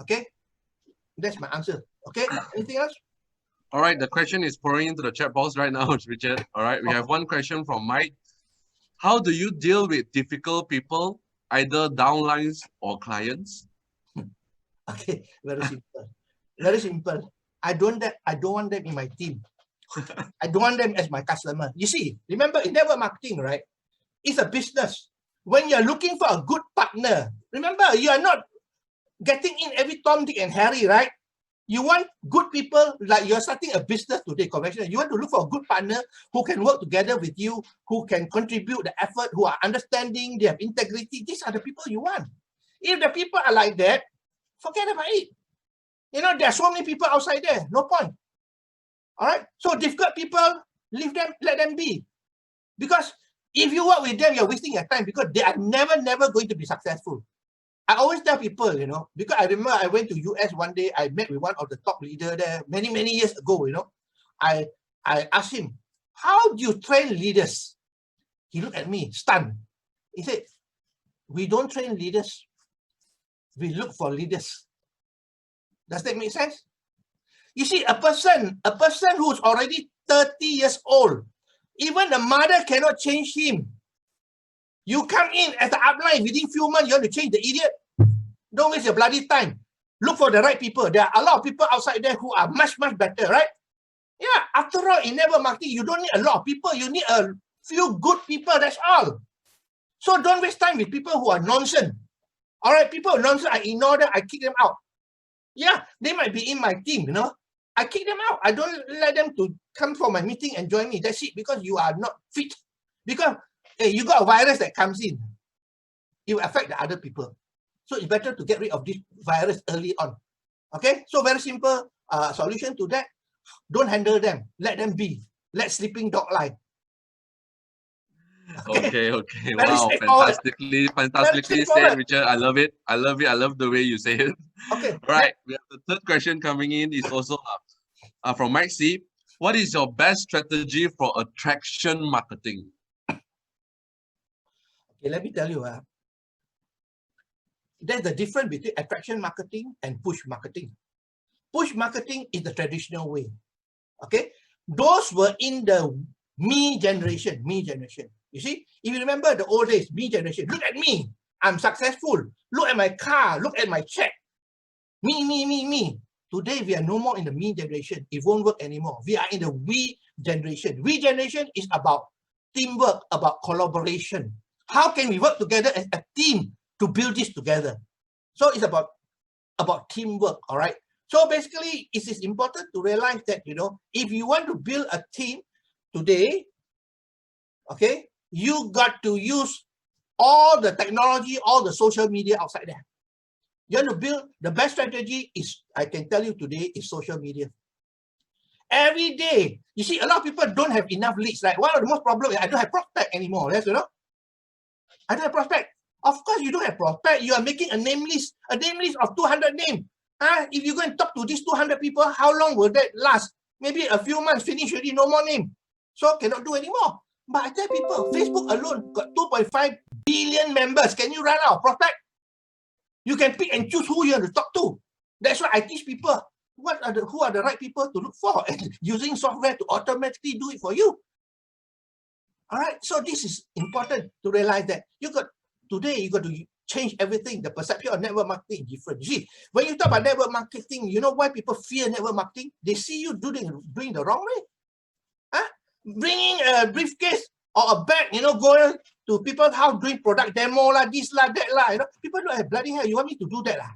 Okay, that's my answer. Okay, anything else? All right, the question is pouring into the chat box right now, Richard. All right, we have one question from Mike. How do you deal with difficult people, either downlines or clients? Okay, very simple. Very simple. I don't want them in my team. I don't want them as my customer. You see, remember in network marketing, right? It's a business. When you're looking for a good partner, remember, you are not getting in every Tom, Dick, and Harry, right? You want good people, like you're starting a business today, conventional. You want to look for a good partner who can work together with you, who can contribute the effort, who are understanding, they have integrity. These are the people you want. If the people are like that, forget about it. There are so many people outside there, no point. All right, so difficult people, leave them, let them be. Because if you work with them, you're wasting your time because they are never going to be successful. I always tell people, because I remember I went to US one day, I met with one of the top leaders there many years ago, I asked him, how do you train leaders? He looked at me, stunned. He said, we don't train leaders. We look for leaders. Does that make sense? You see, a person who's already 30 years old, even the mother cannot change him. You come in as an upline, within few months, you want to change the idiot. Don't waste your bloody time. Look for the right people. There are a lot of people outside there who are much better, right? Yeah, after all, in network marketing, you don't need a lot of people. You need a few good people, that's all. So don't waste time with people who are nonsense. All right, people who are nonsense, I ignore them, I kick them out. Yeah, they might be in my team, I kick them out. I don't let them to come for my meeting and join me. That's it, because you are not fit. Because you got a virus that comes in. It will affect the other people. So it's better to get rid of this virus early on. Okay, so very simple solution to that. Don't handle them. Let them be. Let sleeping dog lie. Okay. Wow, fantastically said, Richard. I love it. I love the way you say it. Okay. All right, we have the third question coming in. Is also from Mike C. What is your best strategy for attraction marketing? Okay, let me tell you. There's a difference between attraction marketing and push marketing. Push marketing is the traditional way. Okay, those were in the me generation. You see, if you remember the old days, me generation. Look at me, I'm successful. Look at my car. Look at my check. Me. Today we are no more in the me generation. It won't work anymore. We are in the we generation. We generation is about teamwork, about collaboration. How can we work together as a team to build this together? So it's about teamwork, all right? So basically, it is important to realize that, if you want to build a team today, okay, you got to use all the technology, all the social media outside there. You want to build, the best strategy is, I can tell you today, is social media. Every day, you see, a lot of people don't have enough leads. Like one of the most problem is I don't have prospect anymore. Yes, I don't have prospect. Of course, you don't have prospect. You are making a name list of 200 names. If you go and talk to these 200 people, how long will that last? Maybe a few months, finish already, no more name. So cannot do anymore. But I tell people, Facebook alone got 2.5 billion members. Can you run out of prospect? You can pick and choose who you want to talk to. That's why I teach people who are the right people to look for, and using software to automatically do it for you. All right, so this is important to realize that today you got to change everything. The perception of network marketing is different. You see, when you talk about network marketing, you know why people fear network marketing? They see you doing the wrong way. Bringing a briefcase or a bank, going to people's house doing product demo lah, this lah, that lah, people look at bloody hell, you want me to do that lah?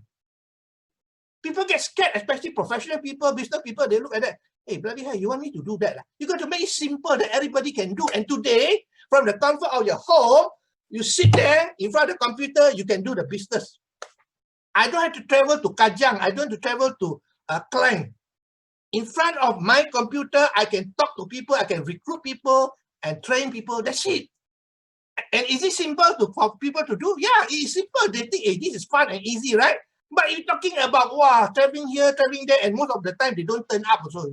People get scared, especially professional people, business people, they look at that. Hey, bloody hell, you want me to do that lah? You got to make it simple that everybody can do. And today, from the comfort of your home, you sit there in front of the computer, you can do the business. I don't have to travel to Kajang. I don't have to travel to Klang. In front of my computer, I can talk to people, I can recruit people and train people. That's it. And is it simple for people to do? Yeah, it is simple. They think, hey, this is fun and easy, right? But you're talking about, wow, traveling here, traveling there, and most of the time they don't turn up also,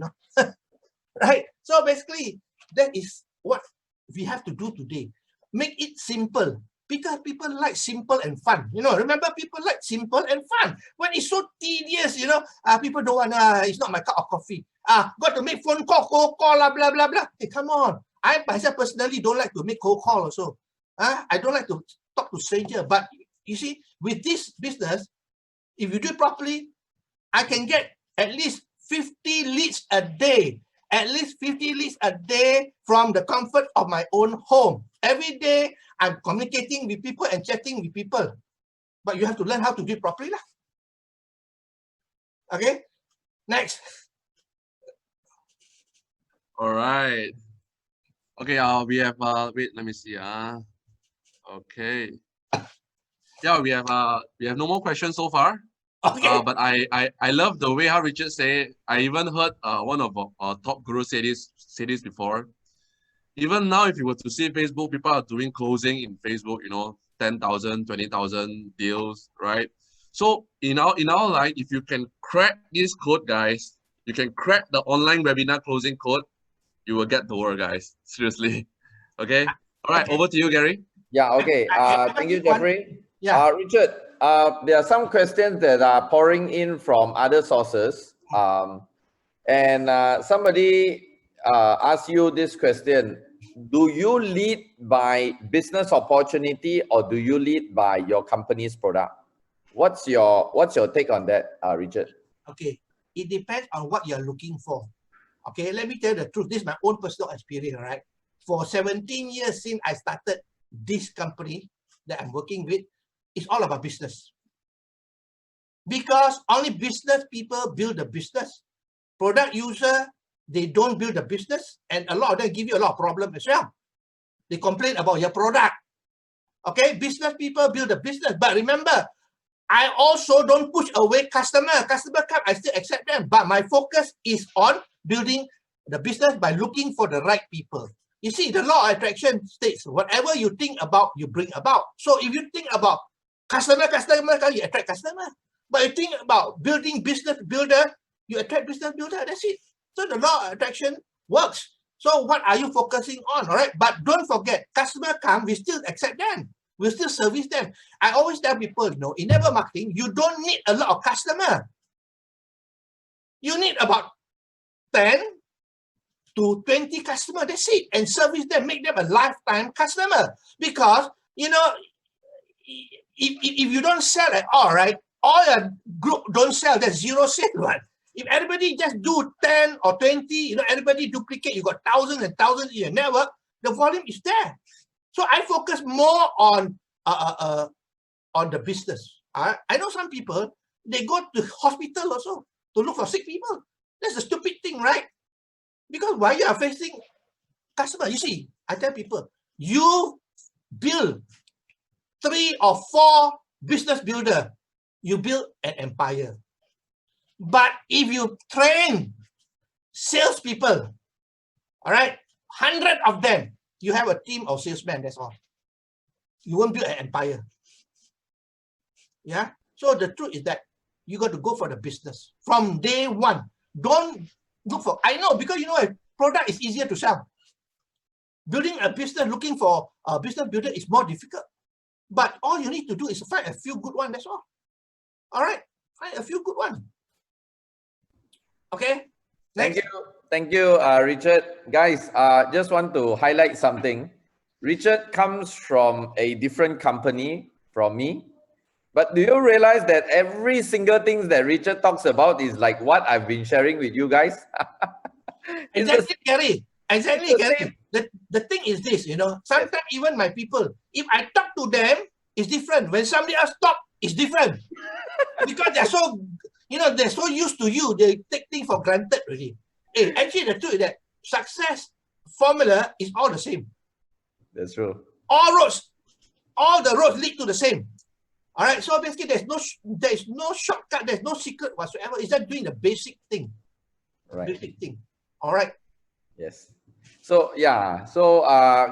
right? So basically, that is what we have to do today. Make it simple. Because people like simple and fun. Remember, people like simple and fun. When it's so tedious, people don't want, it's not my cup of coffee. Got to make phone call, cold call, blah, blah, blah, blah. Hey, come on. I myself personally don't like to make cold call also. I don't like to talk to strangers. But you see, with this business, if you do it properly, I can get at least 50 leads a day. At least 50 leads a day from the comfort of my own home. Every day, I'm communicating with people and chatting with people. But you have to learn how to do it properly lah. Okay? Next. All right. Okay, we have, wait, let me see. Okay. Yeah, we have no more questions so far. Okay. But I love the way how Richard say. I even heard one of our top gurus say this before. Even now, if you were to see Facebook, people are doing closing in Facebook. 10,000, 20,000 deals, right? So in our line, if you can crack this code, guys, you can crack the online webinar closing code, you will get the work, guys. Seriously. Okay. All right. Okay. Over to you, Gary. Yeah. Okay. Thank you, Jeffrey. Yeah. Richard. There are some questions that are pouring in from other sources. And somebody asked you this question. Do you lead by business opportunity or do you lead by your company's product? What's your take on that, Richard? Okay. It depends on what you're looking for. Okay. Let me tell you the truth. This is my own personal experience, right? For 17 years since I started this company that I'm working with, it's all about business. Because only business people build the business. Product user, they don't build the business, and a lot of them give you a lot of problems as well. They complain about your product. Okay, business people build the business. But remember, I also don't push away customer. Customer come, I still accept them. But my focus is on building the business by looking for the right people. You see, the law of attraction states, whatever you think about, you bring about. So if you think about customer, you attract customer. But you think about building business builder, you attract business builder, that's it. So the law of attraction works. So what are you focusing on, all right? But don't forget, customer come, we still accept them. We still service them. I always tell people, in network marketing, you don't need a lot of customer. You need about 10 to 20 customers, that's it. And service them, make them a lifetime customer. Because, if you don't sell at all, right? All your group don't sell, that's zero sales, right? If everybody just do 10 or 20, everybody duplicate, you got thousands and thousands in your network, the volume is there. So I focus more on the business. I know some people, they go to hospital also to look for sick people. That's a stupid thing, right? Because while you are facing customer, you see, I tell people, you build 3 or 4 business builder, you build an empire. But if you train salespeople, all right, 100 of them, you have a team of salesmen, that's all. You won't build an empire. Yeah. So the truth is that you got to go for the business from day one. Don't look for, I know, because a product is easier to sell. Building a business, looking for a business builder is more difficult. But all you need to do is find a few good ones, that's all. All right, find a few good ones. Okay. Next. Thank you, Richard. Guys, just want to highlight something. Richard comes from a different company from me. But do you realize that every single thing that Richard talks about is like what I've been sharing with you guys? Exactly, Gary. Exactly. The thing is this, you know, sometimes even my people, if I talk to them, it's different. When somebody else talk, it's different. Because they're so, you know, they're so used to you, they take things for granted already. Hey, actually, the truth is that success formula is all the same. That's true. All the roads lead to the same. All right, so basically there's no shortcut, there's no secret whatsoever. It's just doing the basic thing. Right. Basic thing. All right. Yes. So yeah. So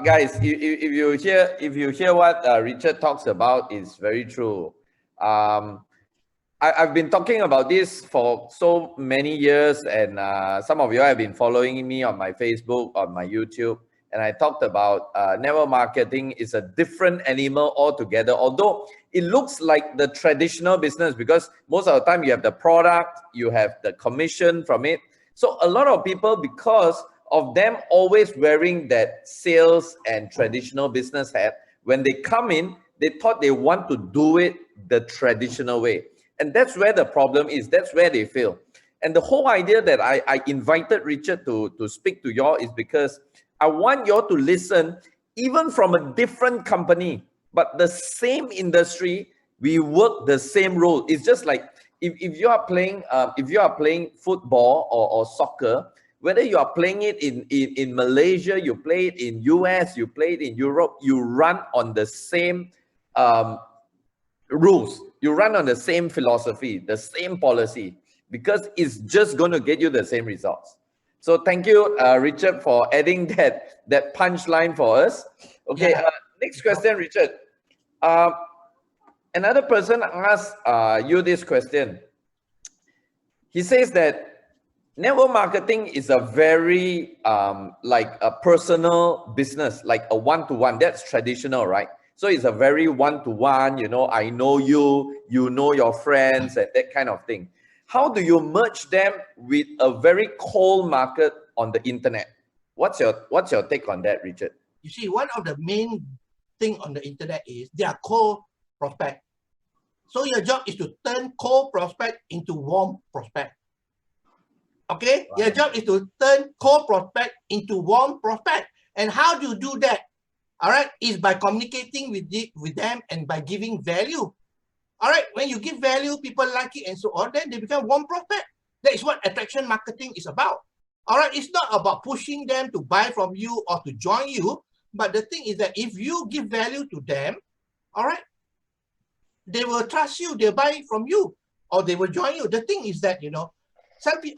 guys, if you hear what Richard talks about, is very true. I've been talking about this for so many years, and some of you have been following me on my Facebook, on my YouTube, and I talked about network marketing is a different animal altogether. Although it looks like the traditional business, because most of the time you have the product, you have the commission from it. So a lot of people, because of them always wearing that sales and traditional business hat, when they come in, they thought they want to do it the traditional way. And that's where the problem is. That's where they fail. And the whole idea that I invited Richard to speak to y'all is because I want y'all to listen, even from a different company, but the same industry, we work the same role. It's just like if you are playing football or soccer, whether you are playing it in Malaysia, you play it in US, you play it in Europe, you run on the same rules. You run on the same philosophy, the same policy, because it's just going to get you the same results. So thank you, Richard, for adding that punchline for us. Okay, Yeah. next question, Richard. Another person asked you this question. He says that network marketing is a very like a personal business, like a one-to-one. That's traditional, right? So it's a very one-to-one, you know, I know you, you know your friends, and that kind of thing. How do you merge them with a very cold market on the internet? What's your take on that, Richard? You see, one of the main thing on the internet is they are cold prospect. So your job is to turn cold prospect into warm prospect. Okay? Wow. Your job is to turn cold prospect into warm prospect. And how do you do that? All right, is by communicating with them and by giving value. All right, when you give value, people like it and so on, then they become warm prospect. That is what attraction marketing is about. All right, it's not about pushing them to buy from you or to join you, but the thing is that if you give value to them, all right, they will trust you, they'll buy from you, or they will join you. The thing is that, you know,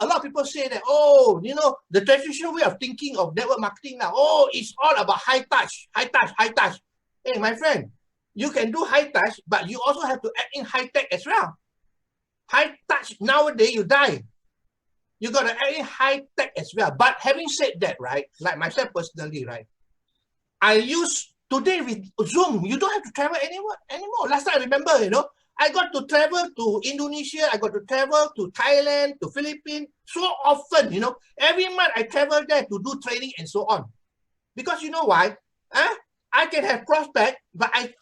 a lot of people say that, oh, you know, the traditional way of thinking of network marketing now, oh, it's all about high touch, high touch, high touch. Hey, my friend, you can do high touch, but you also have to add in high tech as well. High touch, nowadays you die. You got to add in high tech as well. But having said that, right, like myself personally, right, I use today with Zoom, you don't have to travel anymore. Last time I remember, you know, I got to travel to Indonesia, I got to travel to Thailand, to Philippines, so often, you know. Every month I travel there to do training and so on. Because you know why? I can have prospect, but I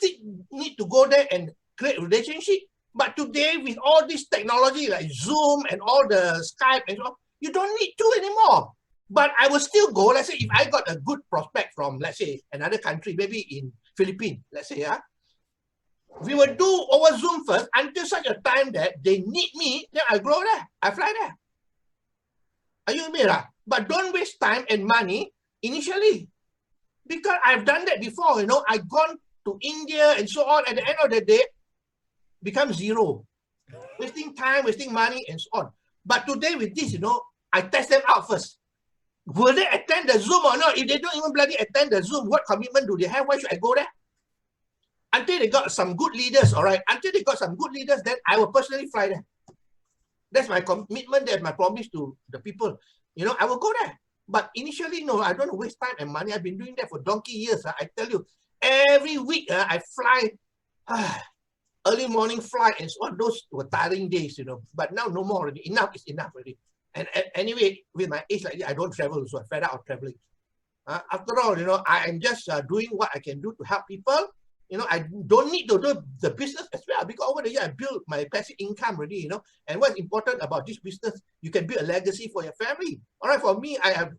need to go there and create relationship. But today, with all this technology like Zoom and all the Skype and so on, you don't need to anymore. But I will still go. Let's say if I got a good prospect from, let's say, another country, maybe in Philippines, let's say, we will do over Zoom first until such a time that they need me, then I go there, I fly there. Are you with me? But don't waste time and money initially. Because I've done that before, you know, I've gone to India and so on. At the end of the day, become zero. Wasting time, wasting money and so on. But today with this, you know, I test them out first. Will they attend the Zoom or not? If they don't even bloody attend the Zoom, what commitment do they have? Why should I go there? Until they got some good leaders, all right? Until they got some good leaders, then I will personally fly there. That's my commitment, that's my promise to the people. You know, I will go there. But initially, no, I don't waste time and money. I've been doing that for donkey years. I tell you, every week I fly, early morning flight and so on. Those were tiring days, you know. But now no more already. Enough is enough already. And anyway, with my age like this, I don't travel, so I'm fed out of traveling. After all, you know, I am just doing what I can do to help people. You know, I don't need to do the business as well, because over the year I built my passive income already, you know. And what's important about this business, you can build a legacy for your family. All right, for me, I have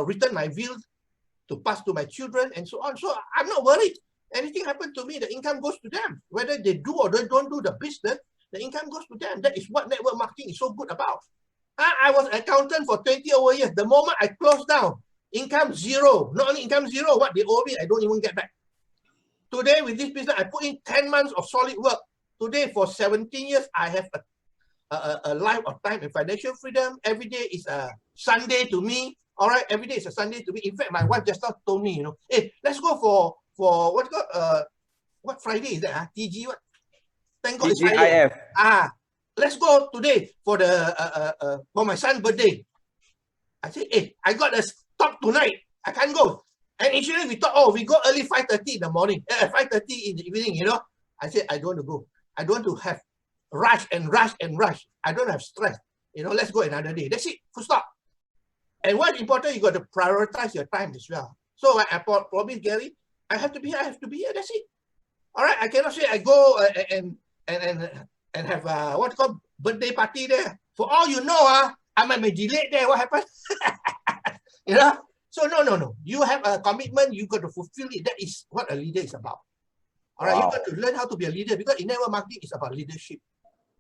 return my will to pass to my children and so on. So I'm not worried. Anything happen to me, the income goes to them. Whether they do or they don't do the business, the income goes to them. That is what network marketing is so good about. I was an accountant for 20 over years. The moment I closed down, income zero. Not only income zero, what they owe me, I don't even get back. Today, with this business, I put in 10 months of solid work. Today, for 17 years, I have a life of time and financial freedom. Every day is a Sunday to me. All right, every day is a Sunday to me. In fact, my wife just now told me, hey, let's go for what's called what Friday is that? TG what? Thank God it's Friday. Let's go today for the for my son's birthday. I said, hey, I got a stop tonight. I can't go. And initially we thought, oh, we go early 5:30 in the morning, 5:30 in the evening, I said, I don't want to go. I don't want to have rush and rush and rush. I don't have stress. Let's go another day. That's it. Full stop. And what's important, you got to prioritize your time as well. So I promise Gary, I have to be here. I have to be here. That's it. All right. I cannot say I go and have what's called birthday party there. For all you know, I might be delayed there. What happened? So no. You have a commitment. You got to fulfill it. That is what a leader is about. All right. Wow. You got to learn how to be a leader, because in network marketing, it's about leadership.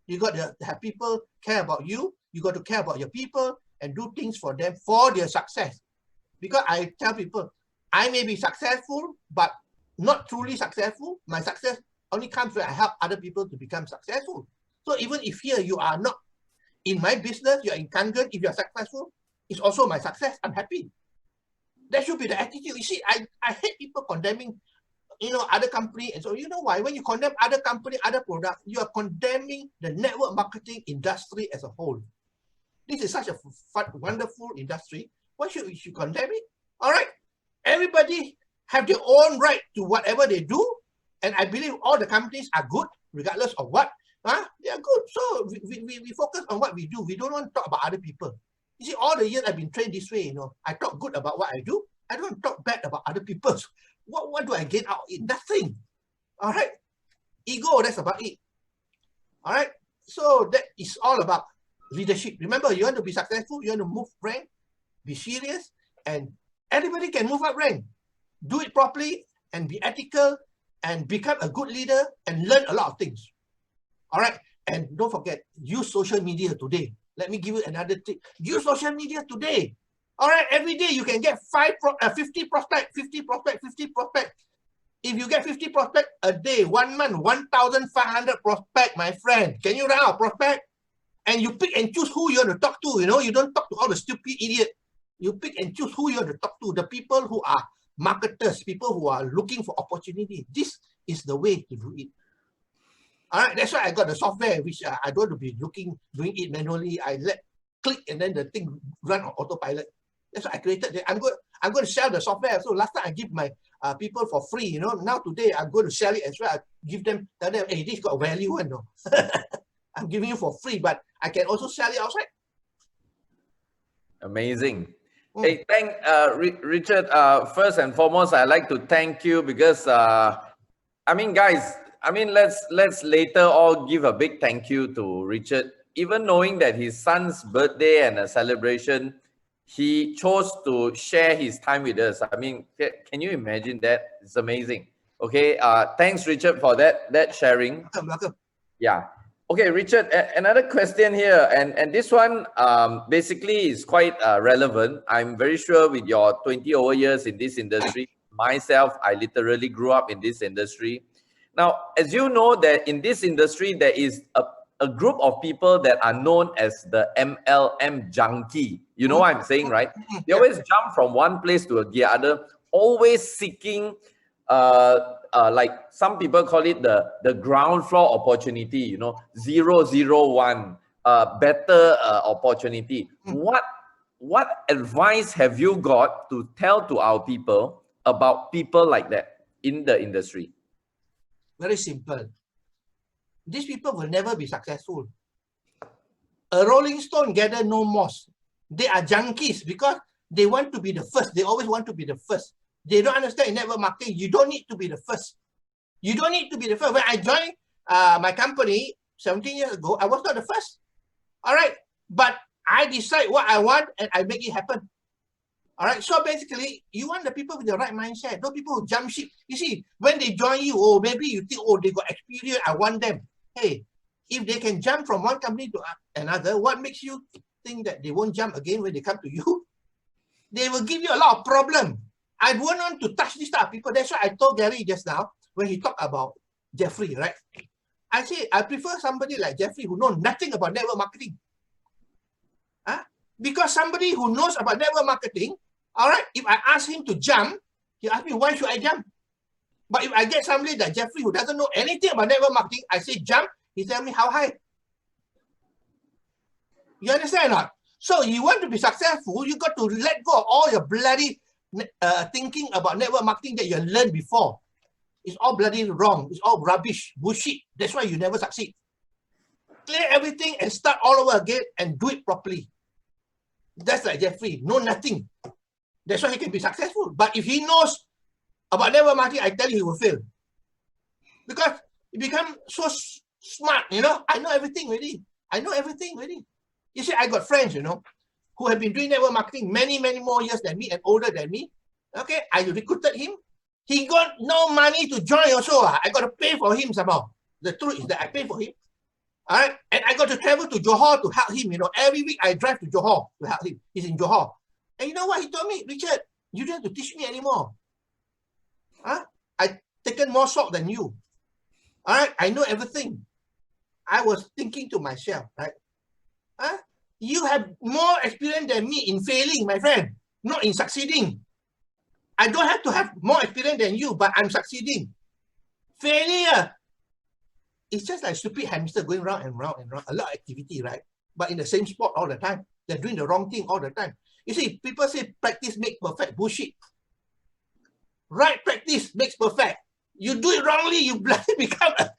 You got to have people care about you. You got to care about your people and do things for them for their success. Because I tell people, I may be successful, but not truly successful. My success only comes when I help other people to become successful. So even if here you are not in my business, you're in Kangen, if you're successful, it's also my success. I'm happy. That should be the attitude. You see, I hate people condemning, other company. And so you know why? When you condemn other company, other products, you are condemning the network marketing industry as a whole. This is such a fun, wonderful industry. Why should we condemn it? All right. Everybody have their own right to whatever they do. And I believe all the companies are good, regardless of what. They are good. So we focus on what we do. We don't want to talk about other people. You see, all the years I've been trained this way, I talk good about what I do. I don't talk bad about other people. What do I get out of it? Nothing. All right. Ego, that's about it. All right. So that is all about leadership. Remember, you want to be successful, you want to move rank, be serious, and everybody can move up rank. Do it properly and be ethical and become a good leader and learn a lot of things. All right. And don't forget, use social media today. Let me give you another tip. Use social media today. All right. Every day you can get 50 prospects, 50 prospects, 50 prospects. If you get 50 prospects a day, 1 month, 1,500 prospects, my friend. Can you run out of prospect? And you pick and choose who you want to talk to. You don't talk to all the stupid idiot. You pick and choose who you want to talk to. The people who are marketers, people who are looking for opportunity. This is the way to do it. All right, that's why I got the software, which I don't want to be doing it manually. I click and then the thing run on autopilot. That's why I created it. I'm going to sell the software. So last time I give my people for free. Now today I'm going to sell it as well. I tell them, hey, this got value, I'm giving you for free, but I can also sell it outside. Amazing. Hey, Richard. First and foremost, I'd like to thank you because let's later all give a big thank you to Richard. Even knowing that his son's birthday and a celebration, he chose to share his time with us. Can you imagine that? It's amazing. Okay. Thanks, Richard, for that sharing. Welcome. Yeah. Okay, Richard, another question here, and this one basically is quite relevant. I'm very sure with your 20 over years in this industry, myself, I literally grew up in this industry. Now, as you know, that in this industry, there is a group of people that are known as the MLM junkie. You know what I'm saying, right? They always jump from one place to the other, always seeking like some people call it the ground floor opportunity, 001, better opportunity. What advice have you got to tell to our people about people like that in the industry? Very simple. These people will never be successful. A rolling stone gather no moss. They are junkies because they want to be the first. They always want to be the first. They don't understand in network marketing. You don't need to be the first. You don't need to be the first. When I joined my company 17 years ago, I was not the first. All right. But I decide what I want and I make it happen. All right, so basically, you want the people with the right mindset, not people who jump ship. You see, when they join you, or maybe you think, oh, they got experience, I want them. Hey, if they can jump from one company to another, what makes you think that they won't jump again when they come to you? They will give you a lot of problem. I won't want to touch this type of people. That's why I told Gary just now, when he talked about Jeffrey, right? I say, I prefer somebody like Jeffrey who knows nothing about network marketing. Huh? Because somebody who knows about network marketing, all right, if I ask him to jump, he asks me, why should I jump? But if I get somebody like Jeffrey who doesn't know anything about network marketing, I say jump, he tell me how high. You understand or not? So you want to be successful, you got to let go of all your bloody thinking about network marketing that you learned before. It's all bloody wrong. It's all rubbish, bullshit. That's why you never succeed. Clear everything and start all over again and do it properly. That's like Jeffrey, know nothing. That's why he can be successful. But if he knows about network marketing, I tell you, he will fail. Because he become so smart, you know. I know everything already. I know everything already. You see, I got friends, you know, who have been doing network marketing many, many more years than me and older than me. Okay, I recruited him. He got no money to join also. I got to pay for him somehow. The truth is that I pay for him. All right, and I got to travel to Johor to help him. You know, every week I drive to Johor to help him. He's in Johor. And you know what he told me? Richard, you don't have to teach me anymore. Huh? I've taken more salt than you. All right, I know everything. I was thinking to myself, right? Huh? You have more experience than me in failing, my friend, not in succeeding. I don't have to have more experience than you, but I'm succeeding. Failure, it's just like stupid hamster going round and round and round. A lot of activity, right? But in the same spot all the time. They're doing the wrong thing all the time. You see, people say practice makes perfect. Bullshit. Right practice makes perfect. You do it wrongly, you bloody become an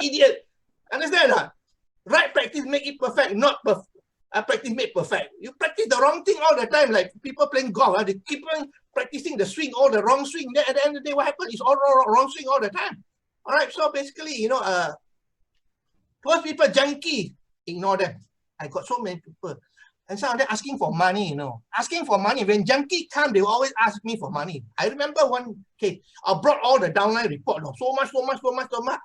idiot. Understand that? Right practice make it perfect, not practice make perfect. You practice the wrong thing all the time, like people playing golf. They keep on practicing the swing, all the wrong swing. Then at the end of the day, what happens is all wrong swing all the time. All right, so basically, you know, most people junkie, ignore them. I got so many people. And some of them asking for money, you know. Asking for money. When junkie come, they will always ask me for money. I remember one case, I brought all the downline report, no, so much,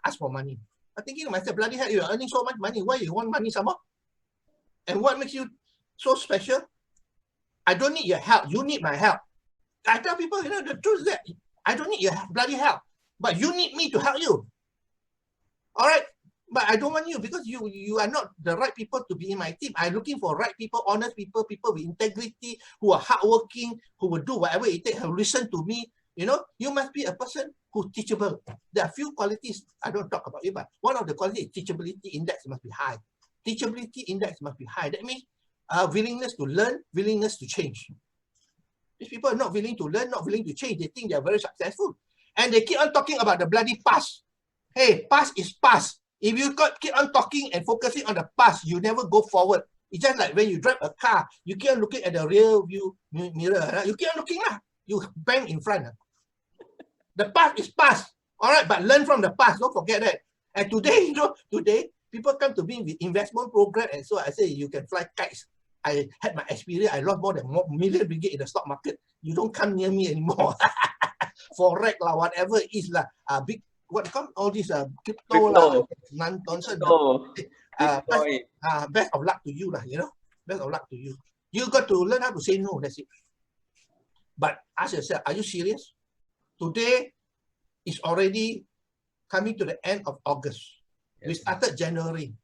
ask for money. I'm thinking to myself, bloody hell, you're earning so much money. Why you want money some more? And what makes you so special? I don't need your help. You need my help. I tell people, you know, the truth is that I don't need your bloody help, but you need me to help you. All right? But I don't want you because you are not the right people to be in my team. I'm looking for right people, honest people, people with integrity, who are hardworking, who will do whatever it takes, who listen to me. You know, you must be a person who's teachable. There are few qualities, I don't talk about it, but one of the qualities is teachability index must be high. Teachability index must be high. That means willingness to learn, willingness to change. These people are not willing to learn, not willing to change. They think they're very successful. And they keep on talking about the bloody past. Hey, past is past. If you keep on talking and focusing on the past, you never go forward. It's just like when you drive a car, you keep on looking at the rear view mirror. Right? You keep on looking, you bang in front. The past is past. All right, but learn from the past. Don't forget that. And today, you know, today, people come to me with investment program. And so I say, you can fly kites. I had my experience. I lost more than $1 million in the stock market. You don't come near me anymore. Forex, whatever it is, big. What come all this crypto nonsense. Best of luck to you, you know. Best of luck to you. You got to learn how to say no. That's it. But ask yourself, are you serious? Today is already coming to the end of August. Yes. We started January.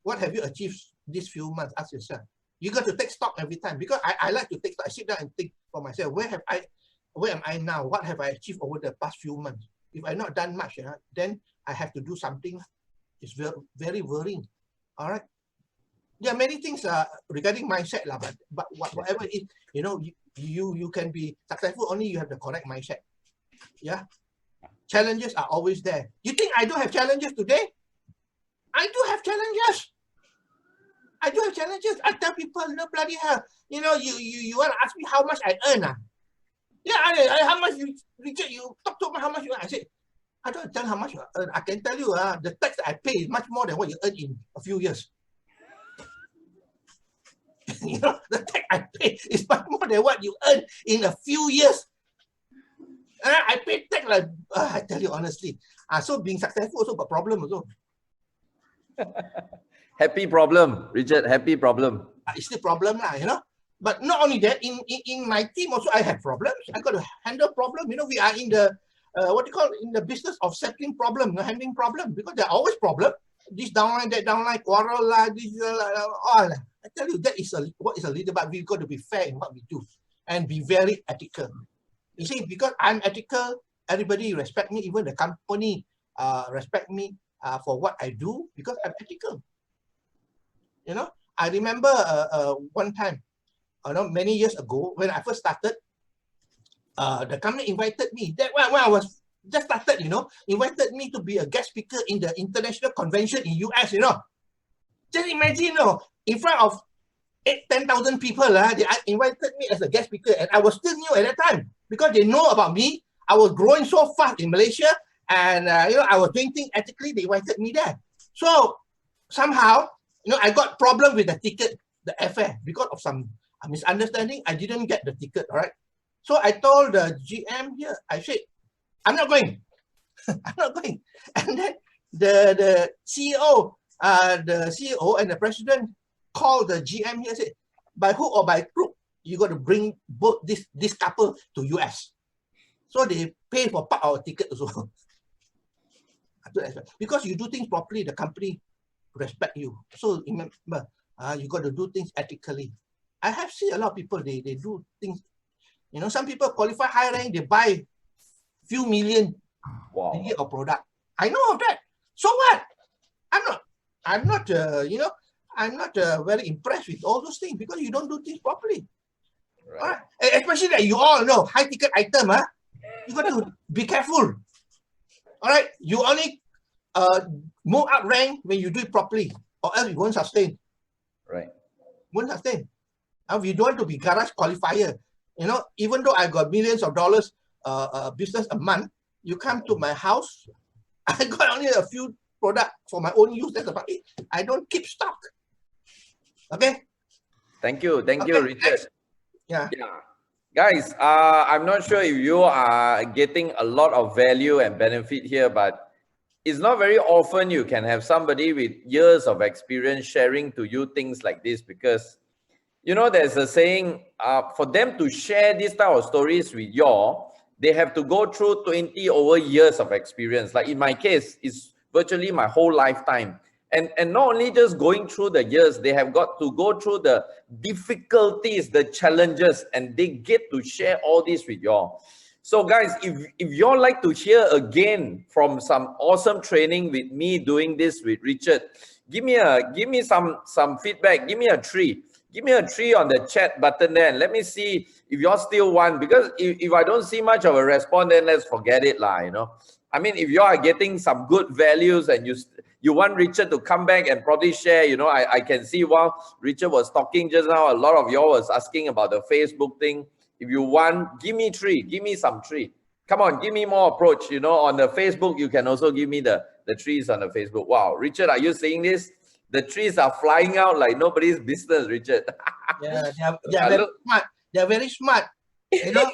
What have you achieved these few months? Ask yourself. You got to take stock every time because I like to take stock. I sit down and think for myself, where am I now? What have I achieved over the past few months? If I've not done much, then I have to do something. It's very, very worrying. All right. There are many things regarding mindset, but whatever it is, you know, you can be successful only you have the correct mindset. Yeah. Challenges are always there. You think I don't have challenges today? I do have challenges. I do have challenges. I tell people, no bloody hell. You know, you want to ask me how much I earn? Yeah, how much Richard, you talk to me how much you earn. I said, I don't tell how much you earn. I can tell you the tax that I pay is much more than what you earn in a few years. You know, the tax I pay is much more than what you earn in a few years. I pay tax like, I tell you honestly. So being successful also got problem also. Happy problem, Richard, happy problem. It's the problem lah, you know. But not only that, in my team also I have problems. I got to handle problem. You know, we are in the, in the business of settling problem, handling problem, because there are always problems. This downline, that downline, quarrel lah, this all. I tell you, that is what is a leader, but we've got to be fair in what we do and be very ethical. You see, because I'm ethical, everybody respect me, even the company respect me for what I do because I'm ethical. You know, I remember one time, many years ago when I first started, the company invited me. That when I was just started, you know, invited me to be a guest speaker in the international convention in US. You know, just imagine, you know, in front of 10,000 people, they invited me as a guest speaker, and I was still new at that time because they know about me. I was growing so fast in Malaysia, and you know, I was doing things ethically. They invited me there. So somehow, you know, I got problem with the ticket, the airfare, because of some misunderstanding. I didn't get the ticket. All right. So I told the GM here, I said, I'm not going. I'm not going. And then the CEO, and the president called the GM here and said, by hook or by crook, you got to bring both this couple to US. So they pay for part of our ticket also. Because you do things properly, the company respect you. So remember, you got to do things ethically. I have seen a lot of people, they do things, you know, some people qualify high rank, they buy few million of product. I know of that. So what? I'm not you know, I'm not very impressed with all those things because you don't do things properly. Right. All right? Especially that you all know, high ticket item, you got to be careful. All right, you only move up rank when you do it properly, or else you won't sustain. Right. Won't sustain. We don't want to be garage qualifier. You know, even though I got millions of dollars business a month, you come to my house, I got only a few products for my own use. That's about it. I don't keep stock. Okay. Thank you, Richard. Next. Yeah. Guys, I'm not sure if you are getting a lot of value and benefit here, but it's not very often you can have somebody with years of experience sharing to you things like this, because, you know, there's a saying, for them to share this type of stories with you, they have to go through 20 over years of experience. Like in my case, it's virtually my whole lifetime. And not only just going through the years, they have got to go through the difficulties, the challenges, and they get to share all this with y'all. So guys, if y'all like to hear again from some awesome training with me doing this with Richard, give me some feedback. Give me a 3. Give me a 3 on the chat button there, and let me see if y'all still want, because if I don't see much of a response, then let's forget it lah, you know. I mean, if you are getting some good values and you want Richard to come back and probably share, you know, I can see while Richard was talking just now, a lot of y'all was asking about the Facebook thing. If you want, give me 3, give me some 3. Come on, give me more approach, you know, on the Facebook, you can also give me the 3s on the Facebook. Wow, Richard, are you seeing this? The 3s are flying out like nobody's business, Richard. Yeah, they're very smart. They're very smart. You know,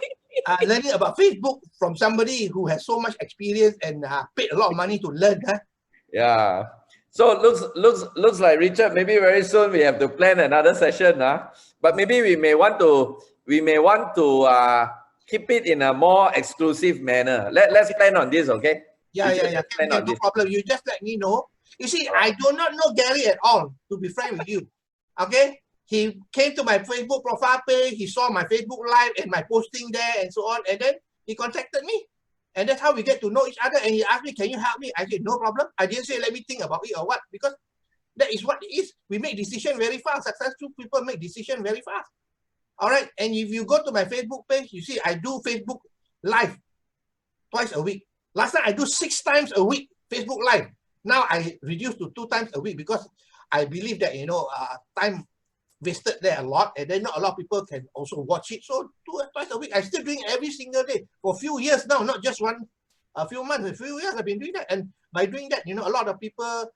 learning about Facebook from somebody who has so much experience and paid a lot of money to learn. Yeah. So looks like, Richard, maybe very soon we have to plan another session. But maybe we may want to keep it in a more exclusive manner. Let's plan on this, okay? Yeah. No problem. You just let me know. You see, I do not know Gary at all, to be frank with you. Okay? He came to my Facebook profile page, he saw my Facebook live and my posting there and so on, and then he contacted me. And that's how we get to know each other. And he asked me, can you help me? I said, no problem. I didn't say, let me think about it or what, because that is what it is. We make decisions very fast. Successful people make decisions very fast. All right. And if you go to my Facebook page, you see, I do Facebook live twice a week. Last time I do 6 times a week Facebook live. Now I reduced to 2 times a week because I believe that, you know, time wasted there a lot, and then not a lot of people can also watch it. So twice a week, I'm still doing every single day for a few years now, not just a few months, a few years I've been doing that. And by doing that, you know, a lot of people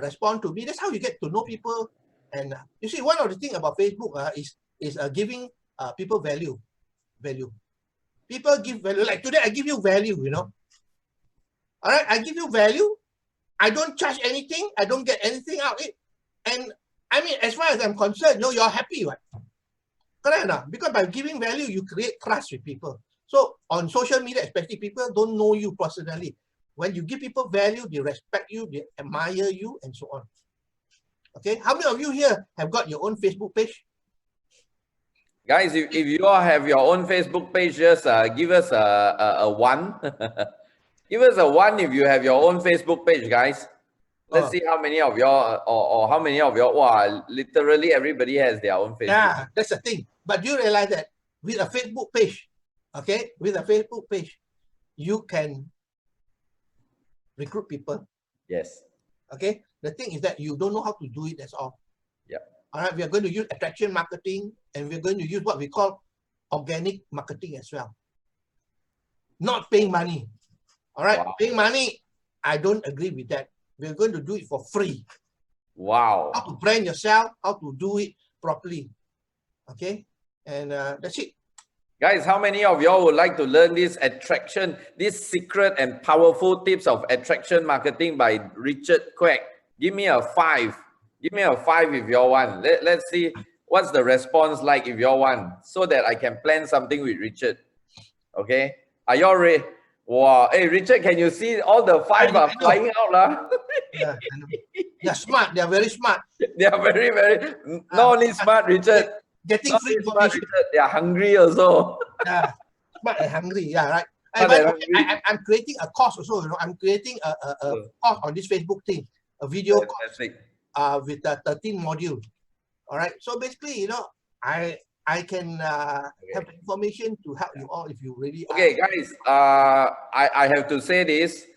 respond to me. That's how you get to know people And you see, one of the things about Facebook is giving people value. People give value. Like today, I give you value, you know. All right, I give you value. I don't charge anything. I don't get anything out of it. And I mean, as far as I'm concerned, no, you're happy, right? Correct or not? Because by giving value, you create trust with people. So on social media, especially, people don't know you personally. When you give people value, they respect you, they admire you, and so on. Okay, how many of you here have got your own Facebook page? Guys, if you all have your own Facebook page, just give us a 1. Give us a 1 if you have your own Facebook page, guys. Let's see how many of y'all or how many of y'all. Wow, literally everybody has their own Facebook. Yeah, that's the thing. But do you realize that with a Facebook page, okay, with a Facebook page, you can recruit people. Yes. Okay. The thing is that you don't know how to do it. That's all. Yeah. All right. We are going to use attraction marketing, and we're going to use what we call organic marketing as well. Not paying money. All right. Wow. Paying money, I don't agree with that. We're going to do it for free. Wow. How to brand yourself, how to do it properly. Okay. And that's it. Guys, how many of y'all would like to learn this attraction, this secret and powerful tips of attraction marketing by Richard Quek? Give me a 5. Give me a 5 if y'all want. Let's see what's the response like if y'all want, so that I can plan something with Richard. Okay? Are y'all ready? Wow. Hey, Richard, can you see all the 5 are flying out? Yeah, they're smart. They're very smart. They are very, very, not only smart, Richard. Getting free information. They are hungry also. Yeah, smart and hungry. Yeah, right. I'm creating a course also. You know, I'm creating a course on this Facebook thing, a video course with a 13 module. All right. So basically, you know, I can have the information to help you all if you really. Okay, guys. I have to say this.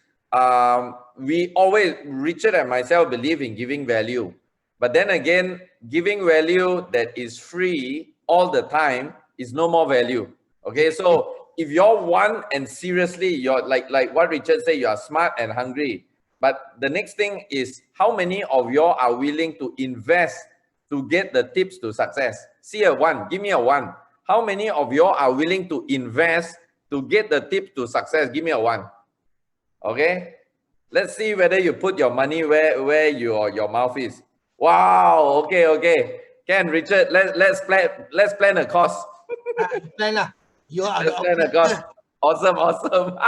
We always, Richard and myself, believe in giving value. But then again, giving value that is free all the time is no more value. Okay, so if you're one and seriously, you're like what Richard said, you are smart and hungry. But the next thing is, how many of you are willing to invest to get the tips to success? See a 1. Give me a 1. How many of you are willing to invest to get the tips to success? Give me a 1. Okay, let's see whether you put your money where your mouth is. Wow. Okay. Ken, Richard, let's plan a course. Plan lah. Let's plan a course. Awesome.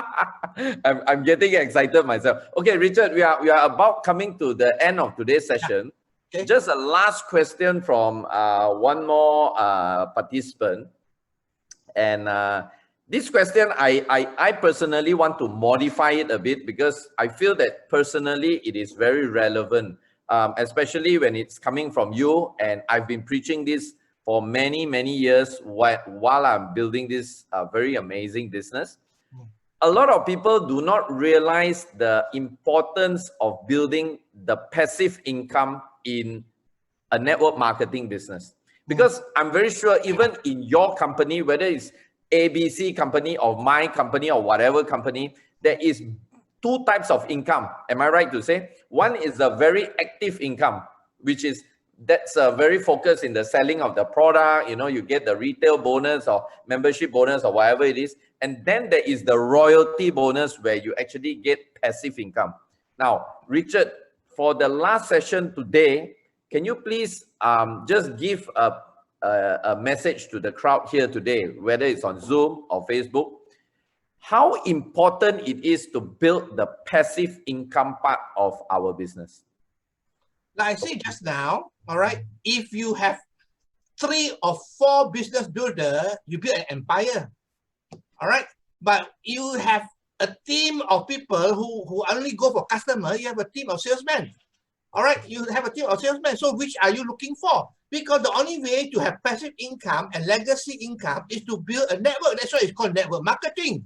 I'm getting excited myself. Okay, Richard, we are about coming to the end of today's session. Okay. Just a last question from one more participant, and this question I personally want to modify it a bit, because I feel that personally it is very relevant. Especially when it's coming from you, and I've been preaching this for many years while I'm building this very amazing business. A lot of people do not realize the importance of building the passive income in a network marketing business, because I'm very sure even in your company, whether it's ABC company or my company or whatever company, there is 2 types of income. Am I right to say? One is a very active income, which is that's very focused in the selling of the product. You know, you get the retail bonus or membership bonus or whatever it is. And then there is the royalty bonus, where you actually get passive income. Now, Richard, for the last session today, can you please just give a message to the crowd here today, whether it's on Zoom or Facebook, how important it is to build the passive income part of our business? Like I said just now, all right, if you have 3 or 4 business builders, you build an empire, all right? But you have a team of people who only go for customer. You have a team of salesmen, all right? You have a team of salesmen. So which are you looking for? Because the only way to have passive income and legacy income is to build a network. That's why it's called network marketing.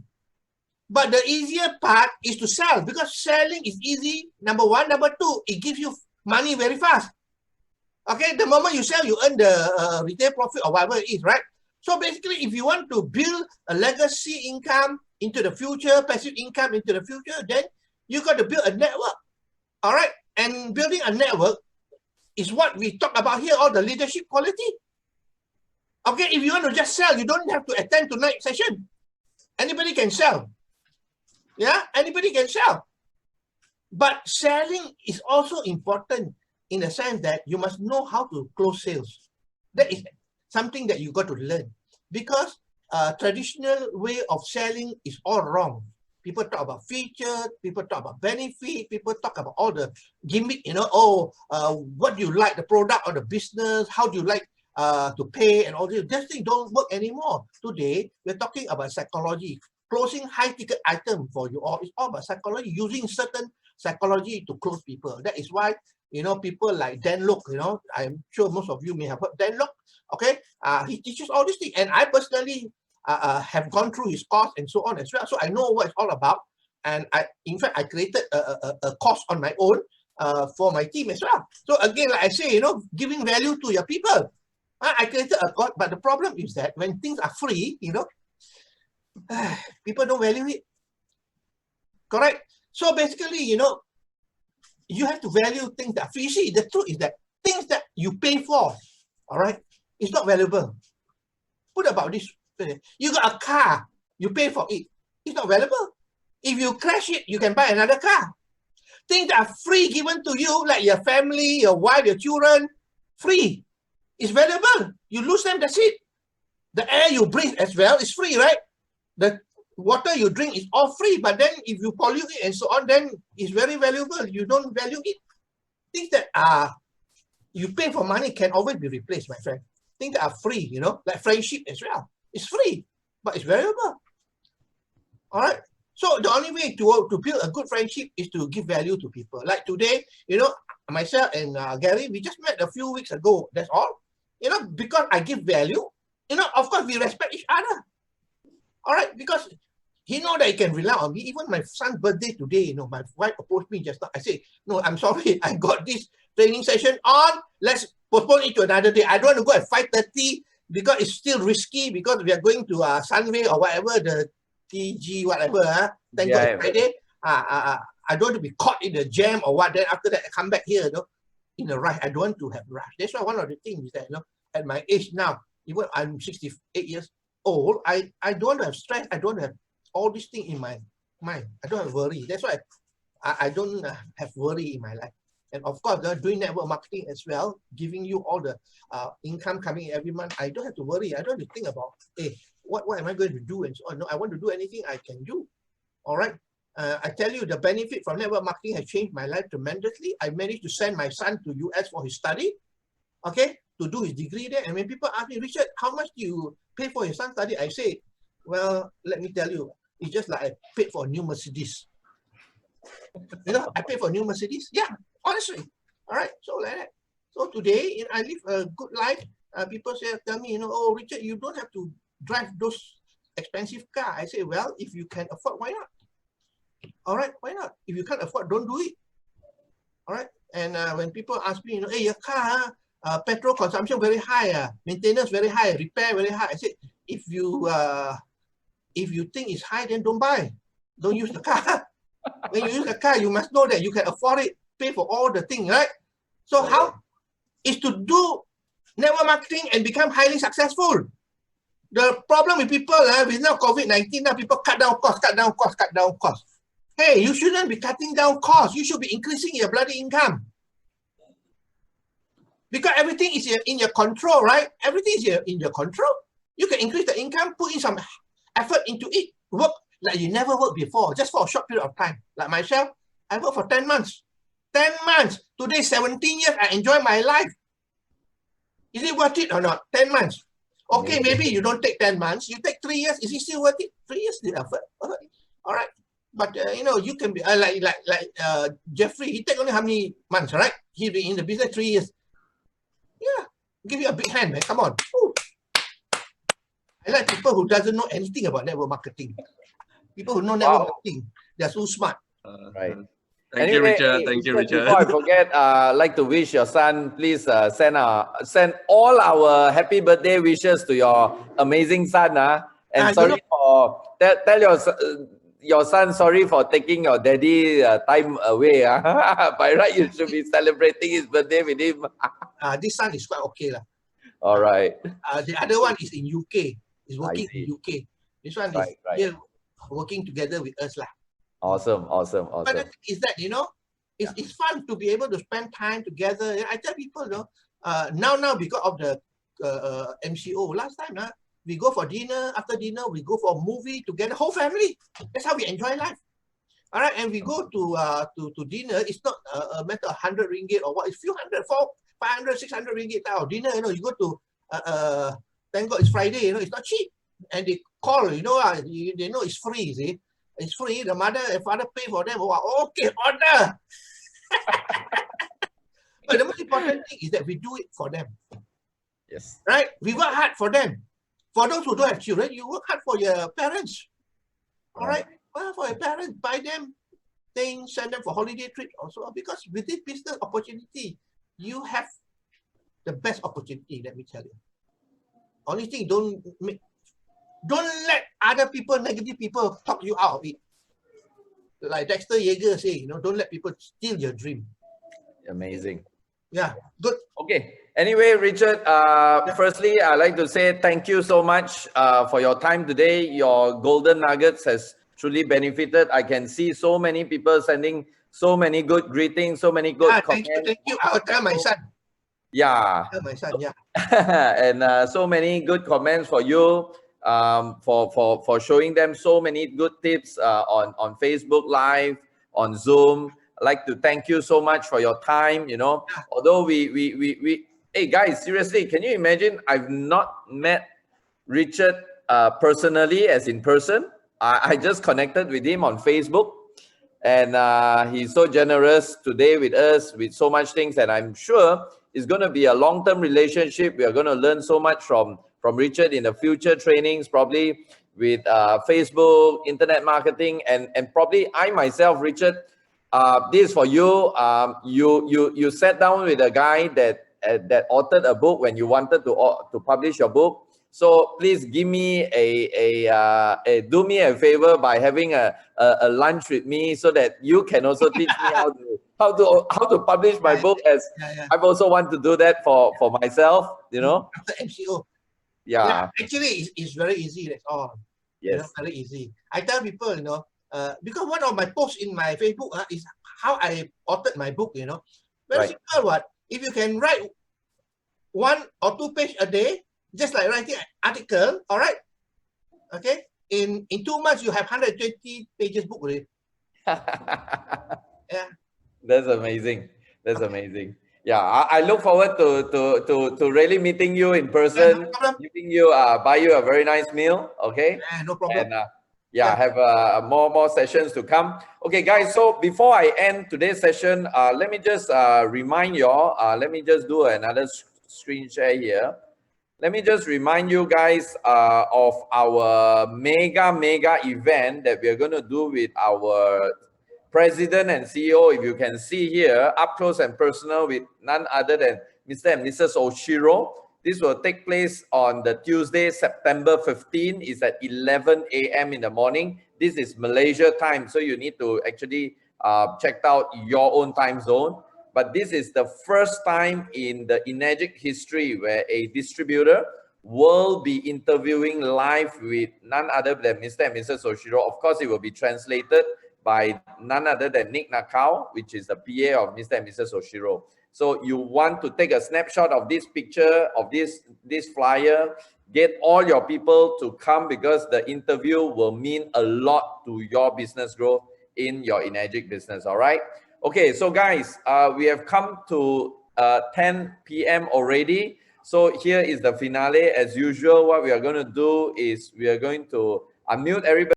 But the easier part is to sell, because selling is easy, number 1. Number 2, it gives you money very fast. Okay, the moment you sell, you earn the retail profit or whatever it is, right? So basically, if you want to build a legacy income into the future, passive income into the future, then you got to build a network, all right? And building a network is what we talk about here, all the leadership quality. Okay, if you want to just sell, you don't have to attend tonight's session. Anybody can sell. Yeah, anybody can sell. But selling is also important in the sense that you must know how to close sales. That is something that you got to learn, because traditional way of selling is all wrong. People talk about feature, people talk about benefit, people talk about all the gimmick, you know, what do you like, the product or the business, how do you like to pay and all this. These things don't work anymore. Today, we're talking about psychology. Closing high-ticket item for you all, it's all about psychology, using certain psychology to close people. That is why, you know, people like Dan Lok, you know, I'm sure most of you may have heard Dan Lok, okay? He teaches all these things, and I personally have gone through his course and so on as well. So I know what it's all about. And in fact, I created a course on my own for my team as well. So again, like I say, you know, giving value to your people. I created a course, but the problem is that when things are free, you know, people don't value it. Correct? So basically, you know, you have to value things that are free. See, the truth is that things that you pay for, all right, it's not valuable. What about this? You got a car, you pay for it. It's not valuable. If you crash it, you can buy another car. Things that are free given to you, like your family, your wife, your children, free. It's valuable. You lose them, that's it. The air you breathe as well is free, right? The water you drink is all free, but then if you pollute it and so on, then it's very valuable. You don't value it. Things that are, you pay for money can always be replaced, my friend. Things that are free, you know, like friendship as well. It's free, but it's valuable. All right. So the only way to build a good friendship is to give value to people. Like today, you know, myself and Gary, we just met a few weeks ago. That's all. You know, because I give value, you know, of course we respect each other. All right, because he know that he can rely on me. Even my son's birthday today, you know, my wife approached me just now. I say, no, I'm sorry, I got this training session on. Let's postpone it to another day. I don't want to go at 5:30 because it's still risky, because we are going to Sunway or whatever, the TG whatever. Thank God it's Friday. I don't want to be caught in the jam or what. Then after that, I come back here, you know, in a rush. I don't want to have rush. That's why one of the things is that, you know, at my age now, even I'm 68 years old, I don't want to have stress. I don't have all these things in my mind. I don't have worry. That's why I don't have worry in my life. And of course, doing network marketing as well, giving you all the income coming in every month. I don't have to worry. I don't have to think about, hey, what am I going to do and so on. No, I want to do anything I can do. All right. I tell you, the benefit from network marketing has changed my life tremendously. I managed to send my son to US for his study, okay, to do his degree there. And when people ask me, Richard, how much do you pay for your son's study? I say, well, let me tell you, it's just like I paid for a new Mercedes. You know, I paid for a new Mercedes. Yeah, honestly. All right, so like that. So today, I live a good life. People tell me, you know, oh, Richard, you don't have to drive those expensive cars. I say, well, if you can afford, why not? All right, why not? If you can't afford, don't do it. All right. And when people ask me, you know, hey, your car, petrol consumption very high, maintenance very high, repair very high. I said, if you think it's high, then don't buy. Don't use the car. When you use the car, you must know that you can afford it, pay for all the things, right? So how is to do network marketing and become highly successful? The problem with people, with now COVID-19, now people cut down costs, cut down costs, cut down costs. Hey, you shouldn't be cutting down costs. You should be increasing your bloody income. Because everything is in your control, right? Everything is in your control. You can increase the income, put in some effort into it, work like you never worked before, just for a short period of time. Like myself, I worked for 10 months. 10 months. Today, 17 years, I enjoy my life. Is it worth it or not? 10 months. Okay, maybe you don't take 10 months. You take 3 years. Is it still worth it? 3 years, the effort. All right. But, you know, you can be like Jeffrey. He take only how many months, right? He be in the business 3 years. Yeah. Give you a big hand, man. Come on. Ooh. I like people who doesn't know anything about network marketing. People who know network marketing, they're so smart. Right. Thank you, Richard. Thank you, Richard. Before I forget, I'd like to wish your son, please send all our happy birthday wishes to your amazing son. And sorry for tell your your son, sorry for taking your daddy time away. By right, you should be celebrating his birthday with him. This son is quite okay lah. All right. The other one is in UK. He's working in see. UK. This one Right, is right. here working together with us lah. Awesome. But the thing is that, you know, it's fun to be able to spend time together. I tell people, you know, now because of the MCO, last time we go for dinner, after dinner we go for a movie together, whole family. That's how we enjoy life. All right, and we go to dinner. It's not a matter of 100 ringgit or what. It's few hundred, 500, 600 ringgit dinner. You know, you go to thank God it's Friday. You know, it's not cheap, and they call. You know, they know it's free. See, it's free. The mother and father pay for them. Oh, okay, order. But the most important thing is that we do it for them. Yes. Right? We work hard for them. For those who don't have children, you work hard for your parents. All right? Well, for your parents, buy them things, send them for holiday trips also. Because with this business opportunity, you have the best opportunity, let me tell you. Only thing, don't let other people, negative people, talk you out of it. Like Dexter Yeager say, you know, don't let people steal your dream. Amazing. Yeah, good. Okay. Anyway, Richard, firstly, I'd like to say thank you so much for your time today. Your golden nuggets has truly benefited. I can see so many people sending so many good greetings, so many good comments. Thank you. I'll tell my son. Yeah. I'll tell my son, yeah. And so many good comments for you, for showing them so many good tips on Facebook Live, on Zoom. I'd like to thank you so much for your time. You know, although we hey guys, seriously, can you imagine? I've not met Richard personally, as in person. I just connected with him on Facebook, and he's so generous today with us with so much things, and I'm sure it's going to be a long-term relationship. We are going to learn so much from Richard in the future trainings, probably with Facebook, internet marketing, and probably I myself, Richard. This is for you. You sat down with a guy that authored a book when you wanted to publish your book. So please give me do me a favor by having a lunch with me, so that you can also teach me how to publish my book, as I've also want to do that for myself. You know. After MCO. Yeah. Actually, it's very easy. That's all. Yes. You know, very easy. I tell people, you know, because one of my posts in my Facebook is how I authored my book. You know, very simple. What if you can write 1 or 2 pages a day? Just like writing an article, all right? Okay? In 2 months, you have 120 pages book already. Yeah. That's amazing. That's amazing. Yeah, I look forward to really meeting you in person, meeting you, buy you a very nice meal, okay? Yeah, no problem. And have more sessions to come. Okay, guys, so before I end today's session, let me just remind you all, let me just do another screen share here. Let me just remind you guys of our mega event that we are going to do with our President and CEO. If you can see here, up close and personal, with none other than Mr. and Mrs. Oshiro. This will take place on the Tuesday, September 15. It's at 11 a.m. in the morning. This is Malaysia time, so you need to actually check out your own time zone. But this is the first time in the Enagic history where a distributor will be interviewing live with none other than Mr. and Mrs. Oshiro. Of course, it will be translated by none other than Nick Nakao, which is the PA of Mr. and Mrs. Oshiro. So you want to take a snapshot of this picture, of this flyer, get all your people to come, because the interview will mean a lot to your business growth in your Enagic business, all right? Okay, so guys, we have come to 10 p.m. already. So here is the finale. As usual, what we are going to do is we are going to unmute everybody.